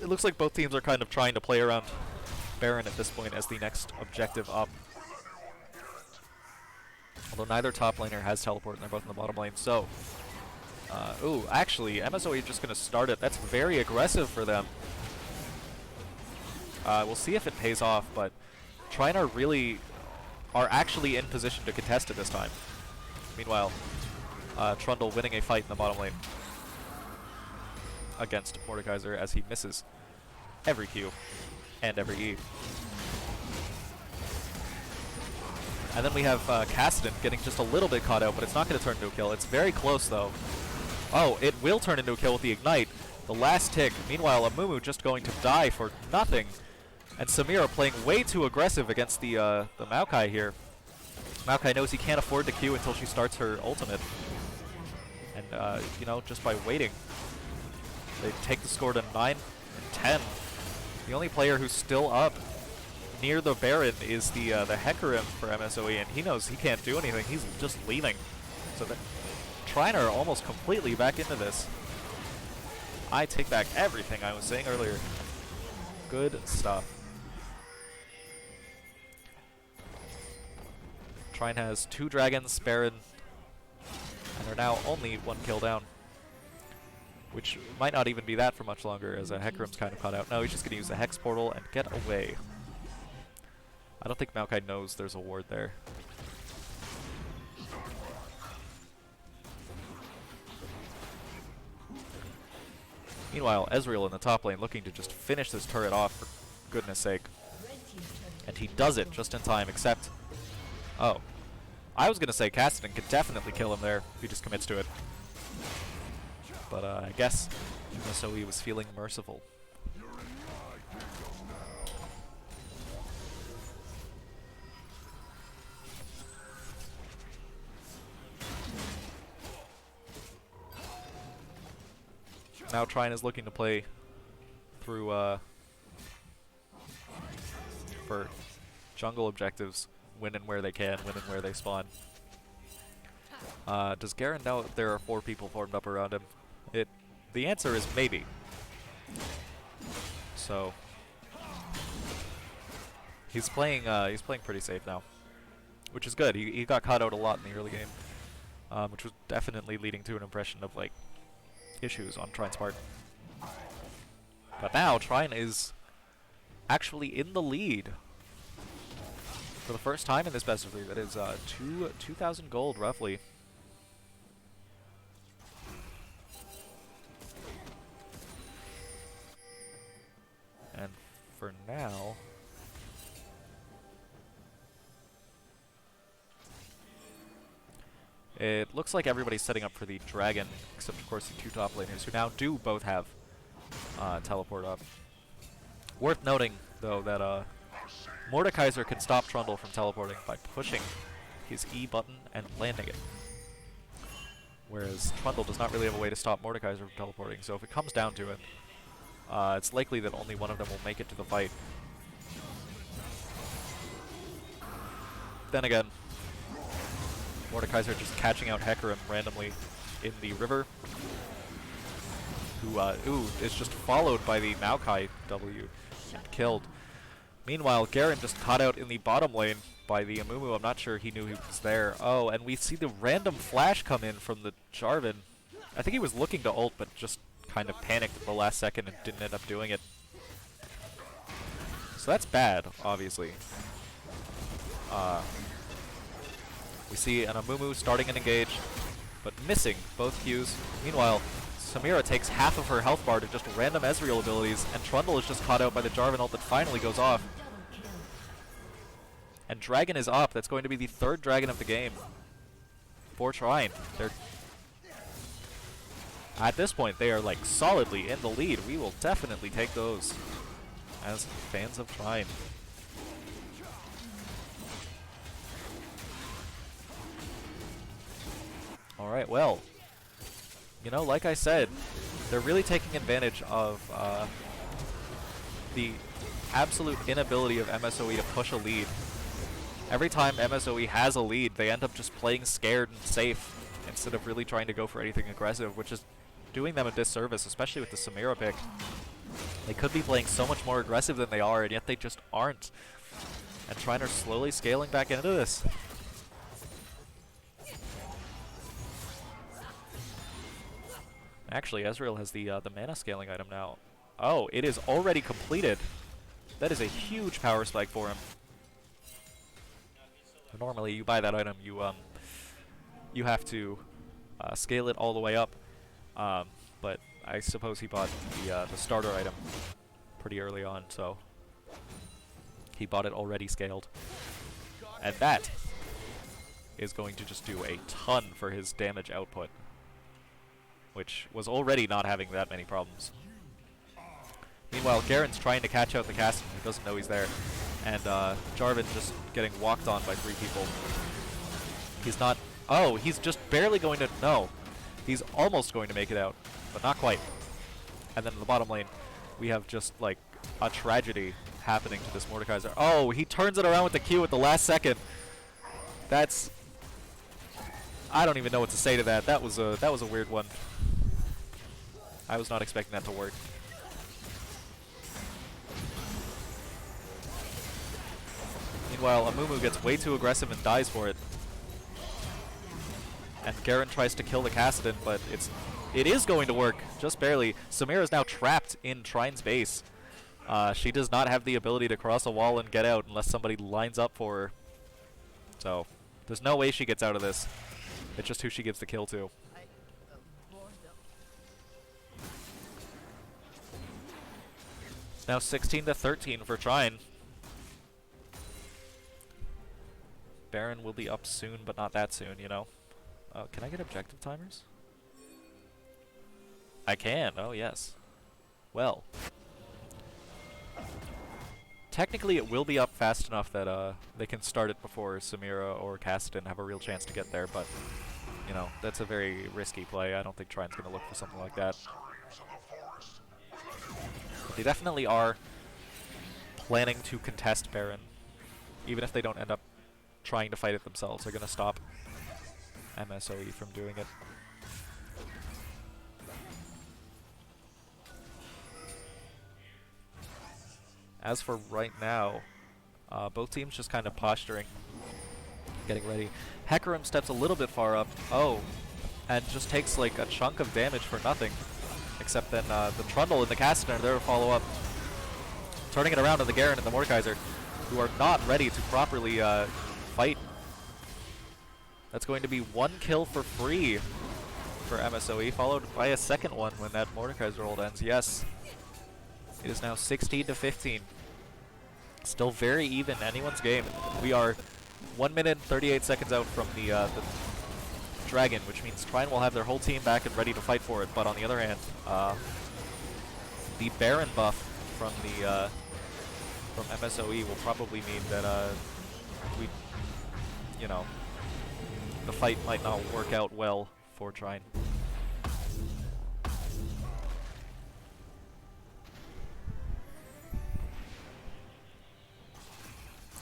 It looks like both teams are kind of trying to play around Baron at this point as the next objective up. Although neither top laner has teleport and they're both in the bottom lane, so... ooh, actually, MSOE is just going to start it. That's very aggressive for them. We'll see if it pays off, but Trine are actually in position to contest it this time. Meanwhile, Trundle winning a fight in the bottom lane against Mordekaiser as he misses every Q and every E. And then we have Kassadin getting just a little bit caught out, but it's not going to turn into a kill. It's very close, though. Oh, it will turn into a kill with the Ignite. The last tick. Meanwhile, Amumu just going to die for nothing. And Samira playing way too aggressive against the Maokai here. Maokai knows he can't afford to Q until she starts her ultimate. And, you know, just by waiting, they take the score to 9-10. The only player who's still up near the Baron is the Hecarim for MSOE, and he knows he can't do anything. He's just leaving. So the Trine are almost completely back into this. I take back everything I was saying earlier. Good stuff. Trine has 2 dragons, Baron, and are now only 1 kill down. Which might not even be that for much longer, as Hecarim's kind of caught out. No, he's just going to use the Hex Portal and get away. I don't think Maokai knows there's a ward there. Meanwhile, Ezreal in the top lane looking to just finish this turret off, for goodness sake. And he does it just in time, except... Oh. I was going to say Kassadin could definitely kill him there if he just commits to it. But I guess MSOE was feeling merciful. Now Trine is looking to play through for jungle objectives, when and where they can, when and where they spawn. Does Garen know there are 4 people formed up around him? The answer is maybe. So he's playing pretty safe now, which is good. He got caught out a lot in the early game, which was definitely leading to an impression of like issues on Trine's part. But now Trine is actually in the lead for the first time in this best of 3. That is 2,000 gold roughly. And for now. It looks like everybody's setting up for the dragon, except of course the two top laners, who now do both have teleport up. Worth noting, though, that Mordekaiser can stop Trundle from teleporting by pushing his E button and landing it. Whereas Trundle does not really have a way to stop Mordekaiser from teleporting, so if it comes down to it, it's likely that only one of them will make it to the fight. Then again, Mordekaiser just catching out Hecarim randomly in the river, who is just followed by the Maokai W and killed. Meanwhile, Garen just caught out in the bottom lane by the Amumu. I'm not sure he knew he was there. Oh, and we see the random flash come in from the Jarvan. I think he was looking to ult, but just kind of panicked at the last second and didn't end up doing it. So that's bad, obviously. We see an Amumu starting an engage, but missing both Qs. Meanwhile, Samira takes half of her health bar to just random Ezreal abilities, and Trundle is just caught out by the Jarvan ult that finally goes off. And Dragon is up. That's going to be the third Dragon of the game for Trine. At this point, they are like solidly in the lead. We will definitely take those as fans of Trine. Alright, well, you know, like I said, they're really taking advantage of the absolute inability of MSOE to push a lead. Every time MSOE has a lead, they end up just playing scared and safe instead of really trying to go for anything aggressive, which is doing them a disservice, especially with the Samira pick. They could be playing so much more aggressive than they are, and yet they just aren't. And Trine are slowly scaling back into this. Actually, Ezreal has the mana scaling item now. Oh, it is already completed. That is a huge power spike for him. Normally, you buy that item, you have to scale it all the way up. But I suppose he bought the starter item pretty early on, so he bought it already scaled. And that is going to just do a ton for his damage output, which was already not having that many problems. Meanwhile, Garen's trying to catch out the Cassidy, he doesn't know he's there, and Jarvan just getting walked on by 3 people. He's not... Oh, he's just barely going to... No. He's almost going to make it out, but not quite. And then in the bottom lane, we have just, like, a tragedy happening to this Mordekaiser. Oh, he turns it around with the Q at the last second. That's... I don't even know what to say to that. That was a weird one. I was not expecting that to work. Meanwhile, Amumu gets way too aggressive and dies for it. And Garen tries to kill the Kassadin, but it is going to work, just barely. Samira is now trapped in Trine's base. She does not have the ability to cross a wall and get out unless somebody lines up for her. So, there's no way she gets out of this. It's just who she gives the kill to. It's now 16-13 for Trine. Baron will be up soon, but not that soon, you know. Can I get objective timers? I can. Oh, yes. Well. Technically, it will be up fast enough that they can start it before Samira or Kassadin have a real chance to get there, but, you know, that's a very risky play. I don't think Trine's going to look for something like that. But they definitely are planning to contest Baron. Even if they don't end up trying to fight it themselves, they're going to stop MSOE from doing it. As for right now, both teams just kind of posturing, getting ready. Hecarim steps a little bit far up, and just takes like a chunk of damage for nothing. Except then the Trundle and the Kassadin are there to follow up. Turning it around to the Garen and the Mordekaiser, who are not ready to properly fight. That's going to be 1 kill for free for MSOE, followed by a second one when that Mordekaiser ult ends. Yes. It is now 16-15. Still very even, anyone's game. We are 1 minute and 38 seconds out from the dragon, which means Trine will have their whole team back and ready to fight for it. But on the other hand, the Baron buff from the from MSOE will probably mean that we, you know, the fight might not work out well for Trine.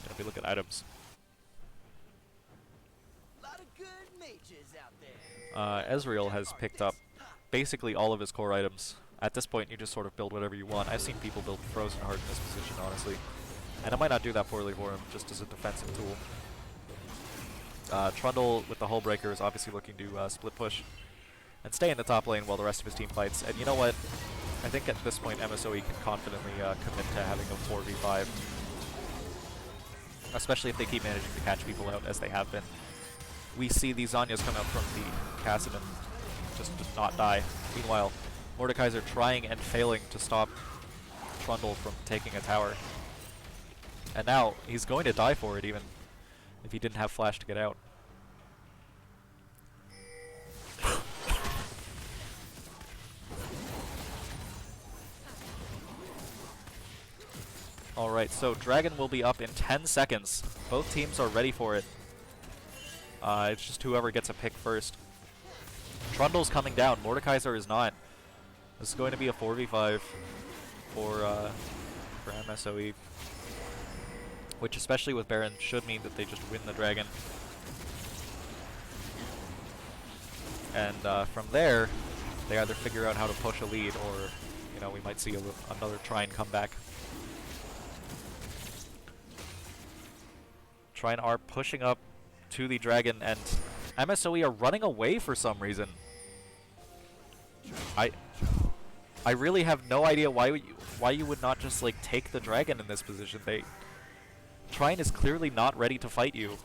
If we look at items, Lot of good mages out there. Ezreal has picked up basically all of his core items. At this point, you just sort of build whatever you want. I've seen people build Frozen Heart in this position, honestly. And it might not do that poorly for him, just as a defensive tool. Trundle with the Hull Breaker is obviously looking to split push and stay in the top lane while the rest of his team fights. And you know what? I think at this point, MSOE can confidently commit to having a 4v5. Especially if they keep managing to catch people out, as they have been. We see these Zanyas come out from the Kassadin just to not die. Meanwhile, Mordekaiser trying and failing to stop Trundle from taking a tower. And now, he's going to die for it, even if he didn't have flash to get out. Alright, so Dragon will be up in 10 seconds. Both teams are ready for it. It's just whoever gets a pick first. Trundle's coming down. Mordekaiser is not. This is going to be a 4v5 for MSOE. Which, especially with Baron, should mean that they just win the Dragon. And from there, they either figure out how to push a lead, or, you know, we might see another Trine come back. Trine are pushing up to the Dragon, and MSOE are running away for some reason. I really have no idea why you would not just like take the Dragon in this position. Trine is clearly not ready to fight you.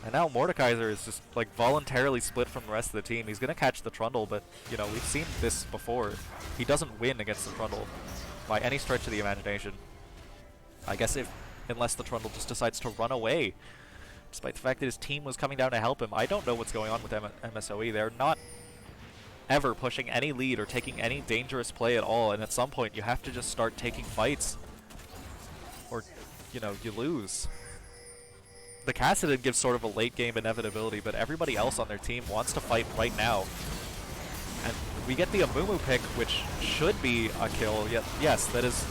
And now Mordekaiser is just like voluntarily split from the rest of the team. He's gonna catch the Trundle, but you know, we've seen this before. He doesn't win against the Trundle by any stretch of the imagination. I guess unless the Trundle just decides to run away, despite the fact that his team was coming down to help him. I don't know what's going on with MSOE. They're not ever pushing any lead or taking any dangerous play at all, and at some point you have to just start taking fights, or, you know, you lose. The Kassadin gives sort of a late game inevitability, but everybody else on their team wants to fight right now. And we get the Amumu pick, which should be a kill. Yes, that is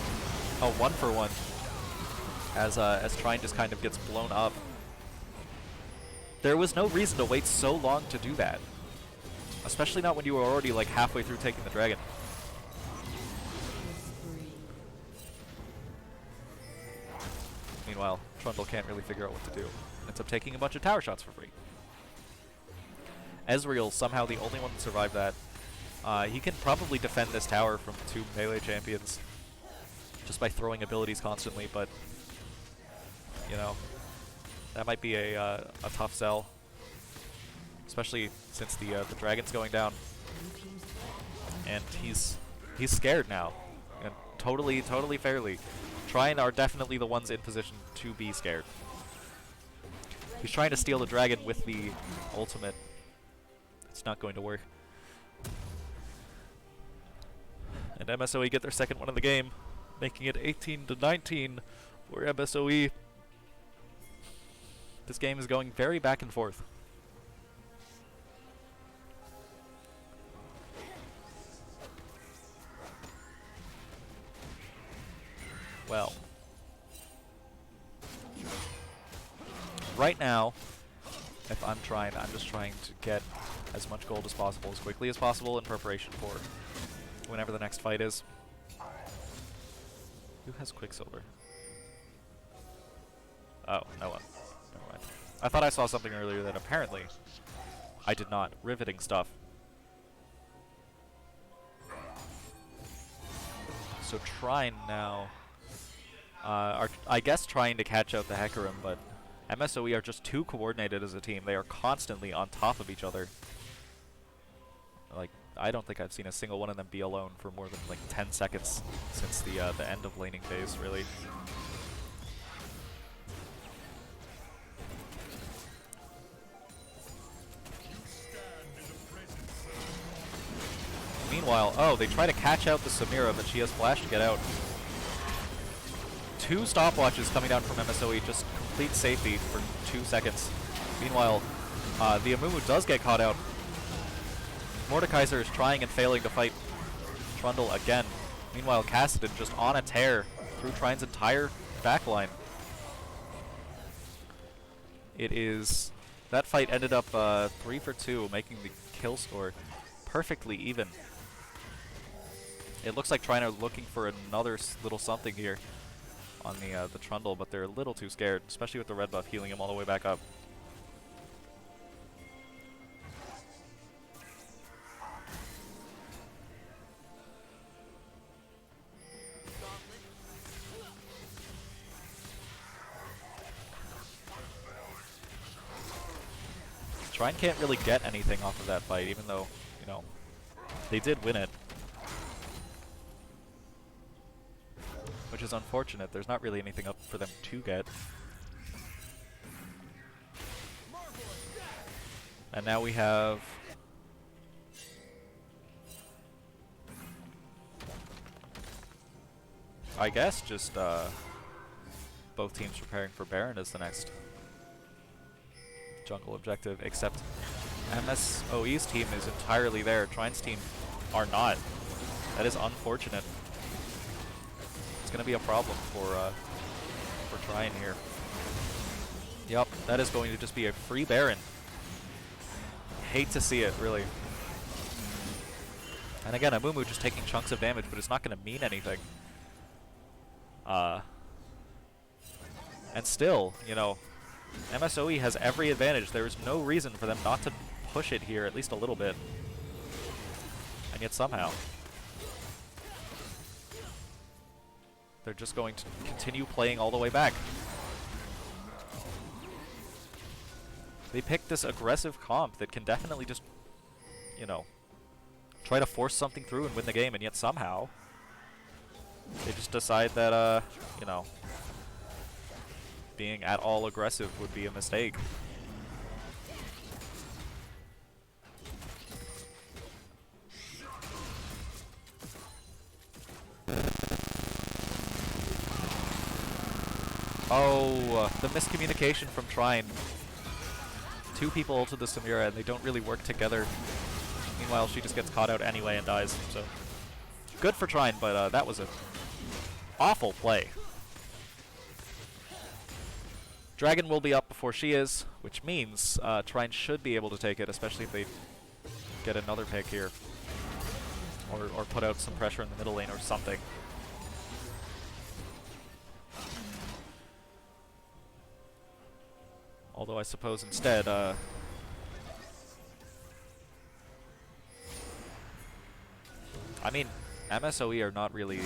a 1-for-1. As Trine just kind of gets blown up. There was no reason to wait so long to do that. Especially not when you were already like halfway through taking the Dragon. Meanwhile, Trundle can't really figure out what to do. Ends up taking a bunch of tower shots for free. Ezreal, somehow the only one to survive that. He can probably defend this tower from 2 melee champions just by throwing abilities constantly, but you know, that might be a tough sell, especially since the Dragon's going down, and he's scared now, and totally fairly. Trine are definitely the ones in position to be scared. He's trying to steal the Dragon with the ultimate. It's not going to work. And MSOE get their second one of the game, making it 18-19 for MSOE. This game is going very back and forth. Well, right now, if I'm Trine, I'm just trying to get as much gold as possible, as quickly as possible, in preparation for whenever the next fight is. Who has Quicksilver? Oh, no one. Never mind. I thought I saw something earlier that apparently I did not. Riveting stuff. So Trine now are, I guess, trying to catch out the Hecarim, but MSOE are just too coordinated as a team. They are constantly on top of each other. Like, I don't think I've seen a single one of them be alone for more than like 10 seconds since the end of laning phase, really. Meanwhile, oh, they try to catch out the Samira, but she has flash to get out. 2 stopwatches coming down from MSOE, just complete safety for 2 seconds. Meanwhile, the Amumu does get caught out. Mordekaiser is trying and failing to fight Trundle again. Meanwhile, Kassadin just on a tear through Trine's entire backline. That fight ended up 3 for 2, making the kill score perfectly even. It looks like Trine are looking for another little something here on the Trundle, but they're a little too scared, especially with the red buff healing him all the way back up. Trine can't really get anything off of that fight, even though, you know, they did win it. Which is unfortunate. There's not really anything up for them to get. And now we have... I guess just both teams preparing for Baron as the next jungle objective, except MSOE's team is entirely there. Trine's team are not. That is unfortunate. It's going to be a problem for Trine here. Yep, that is going to just be a free Baron. Hate to see it, really. And again, Amumu just taking chunks of damage, but it's not going to mean anything. And still, you know, MSOE has every advantage. There is no reason for them not to push it here, at least a little bit. And yet somehow they're just going to continue playing all the way back. They picked this aggressive comp that can definitely just, you know, try to force something through and win the game, and yet somehow they just decide that, you know, being at all aggressive would be a mistake. Oh, the miscommunication from Trine. 2 people ulted the Samira and they don't really work together. Meanwhile, she just gets caught out anyway and dies. So good for Trine, but that was an awful play. Dragon will be up before she is, which means Trine should be able to take it, especially if they get another pick here. Or put out some pressure in the middle lane or something. Although I suppose instead, I mean, MSOE are not really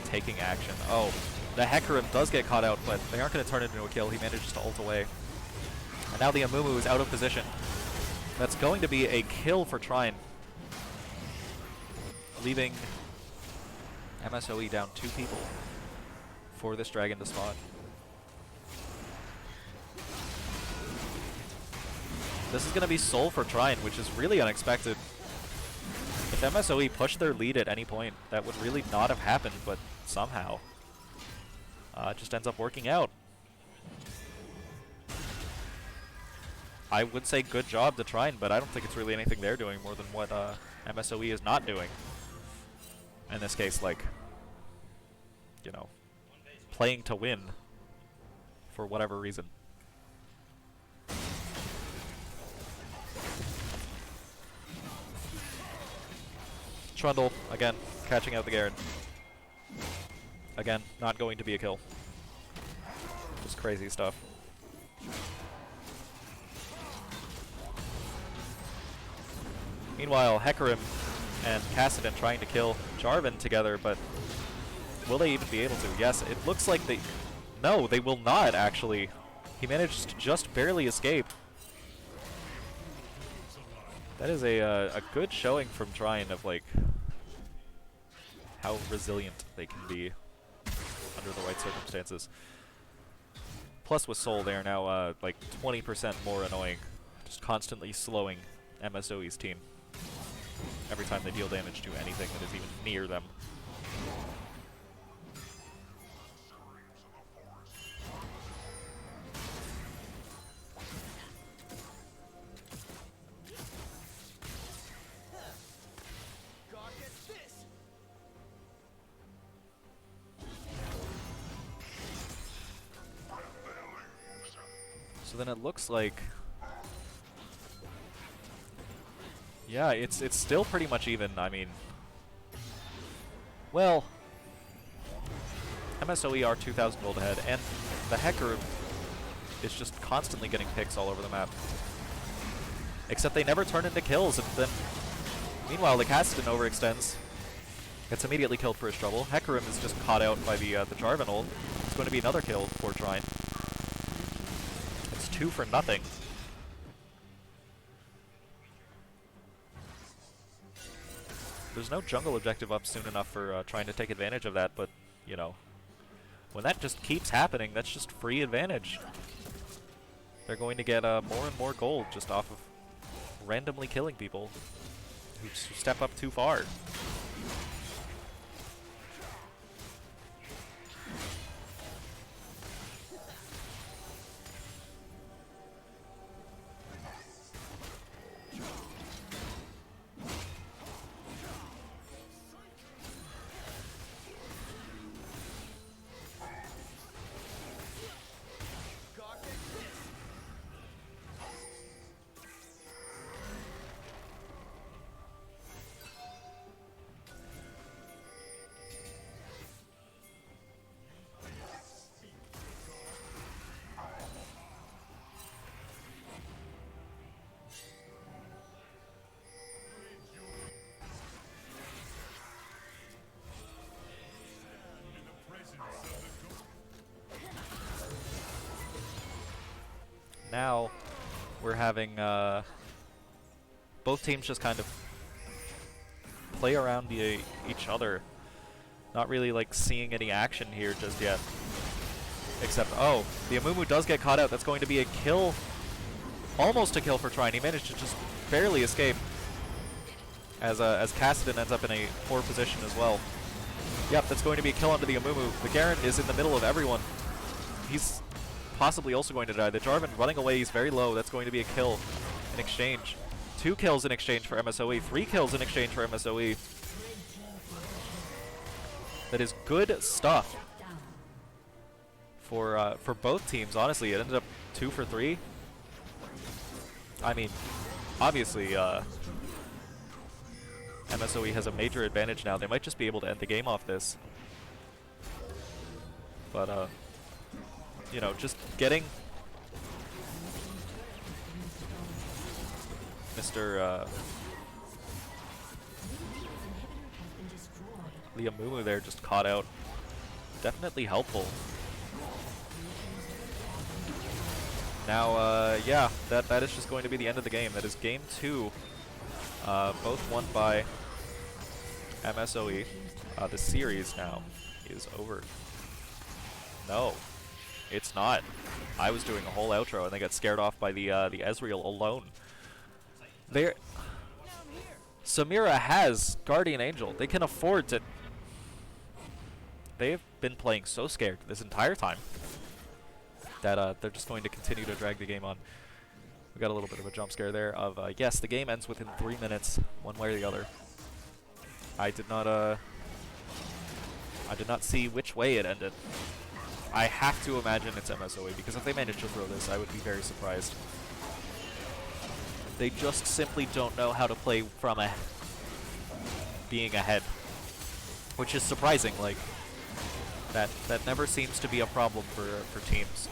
taking action. Oh, the Hecarim does get caught out, but they aren't going to turn it into a kill. He manages to ult away. And now the Amumu is out of position. That's going to be a kill for Trine, leaving MSOE down 2 people for this dragon to spawn. This is going to be Soul for Trine, which is really unexpected. If MSOE pushed their lead at any point, that would really not have happened, but somehow it just ends up working out. I would say good job to Trine, but I don't think it's really anything they're doing more than what MSOE is not doing. In this case, like, you know, playing to win for whatever reason. Trundle, again, catching out the Garen. Again, not going to be a kill. Just crazy stuff. Meanwhile, Hecarim and Kassadin trying to kill Jarvan together, but will they even be able to? Yes, it looks like they... No, they will not, actually. He managed to just barely escape. That is a good showing from Trine of like how resilient they can be under the right circumstances. Plus with Soul, they are now like 20% more annoying, just constantly slowing MSOE's team every time they deal damage to anything that is even near them. God gets this. So then it looks like, yeah, it's still pretty much even. I mean, well, MSOE are 2,000 gold ahead, and the Hecarim is just constantly getting picks all over the map. Except they never turn into kills, and then, meanwhile, the Kassadin overextends. Gets immediately killed for his trouble. Hecarim is just caught out by the Jarvan ult. It's going to be another kill for Trine. It's 2 for nothing. There's no jungle objective up soon enough for trying to take advantage of that, but, you know, when that just keeps happening, that's just free advantage. They're going to get more and more gold just off of randomly killing people who step up too far. God gets this. Now we're having both teams just kind of play around each other, not really like seeing any action here just yet. Except, oh, the Amumu does get caught out. That's going to be a kill, almost a kill for Trine. He managed to just barely escape as Kassadin ends up in a poor position as well. Yep, that's going to be a kill onto the Amumu. The Garen is in the middle of everyone. He's possibly also going to die. The Jarvan running away, he's very low. That's going to be a kill in exchange. 2 kills in exchange for MSOE. 3 kills in exchange for MSOE. That is good stuff for both teams, honestly. It ended up 2 for 3. I mean, obviously, MSOE has a major advantage now. They might just be able to end the game off this. But, you know, just getting Mr. Liamumu there just caught out. Definitely helpful. Now, yeah, that is just going to be the end of the game. That is game 2. Both won by MSOE. The series now is over. No, it's not. I was doing a whole outro and they got scared off by the Ezreal alone. Samira has Guardian Angel. They can afford to. They've been playing so scared this entire time that they're just going to continue to drag the game on. We got a little bit of a jump scare there of, yes, the game ends within 3 minutes, one way or the other. I did not see which way it ended. I have to imagine it's MSOE, because if they manage to throw this, I would be very surprised. They just simply don't know how to play from being ahead, which is surprising. Like, that never seems to be a problem for teams.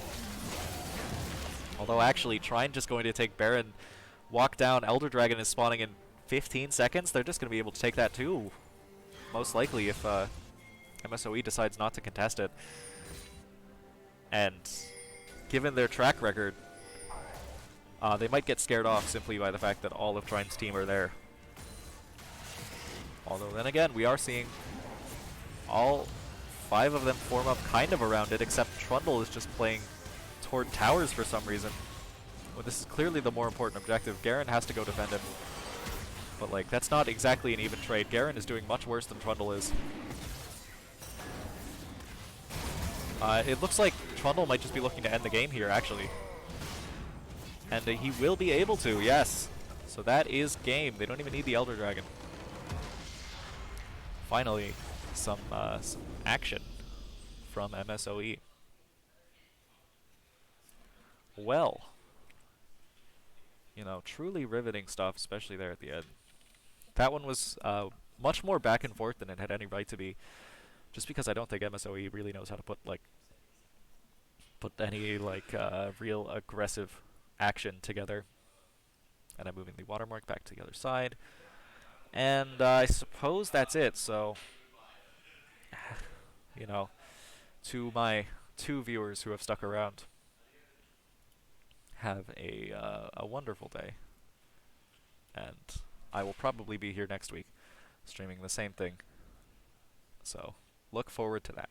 Although actually, Trine just going to take Baron, walk down, Elder Dragon is spawning in 15 seconds. They're just going to be able to take that too, most likely, if MSOE decides not to contest it. And given their track record They might get scared off simply by the fact that all of Trine's team are there. Although then again, we are seeing all 5 of them form up kind of around it, except Trundle is just playing toward towers for some reason. Well, this is clearly the more important objective. Garen has to go defend him. But, like, that's not exactly an even trade. Garen is doing much worse than Trundle is. It looks like Trundle might just be looking to end the game here, actually. And he will be able to, yes. So that is game. They don't even need the Elder Dragon. Finally, some action from MSOE. Well, you know, truly riveting stuff, especially there at the end. That one was much more back and forth than it had any right to be, just because I don't think MSOE really knows how to put any real aggressive action together. And I'm moving the watermark back to the other side. And I suppose that's it. So, you know, to my 2 viewers who have stuck around, have a wonderful day. And I will probably be here next week, streaming the same thing. So, look forward to that.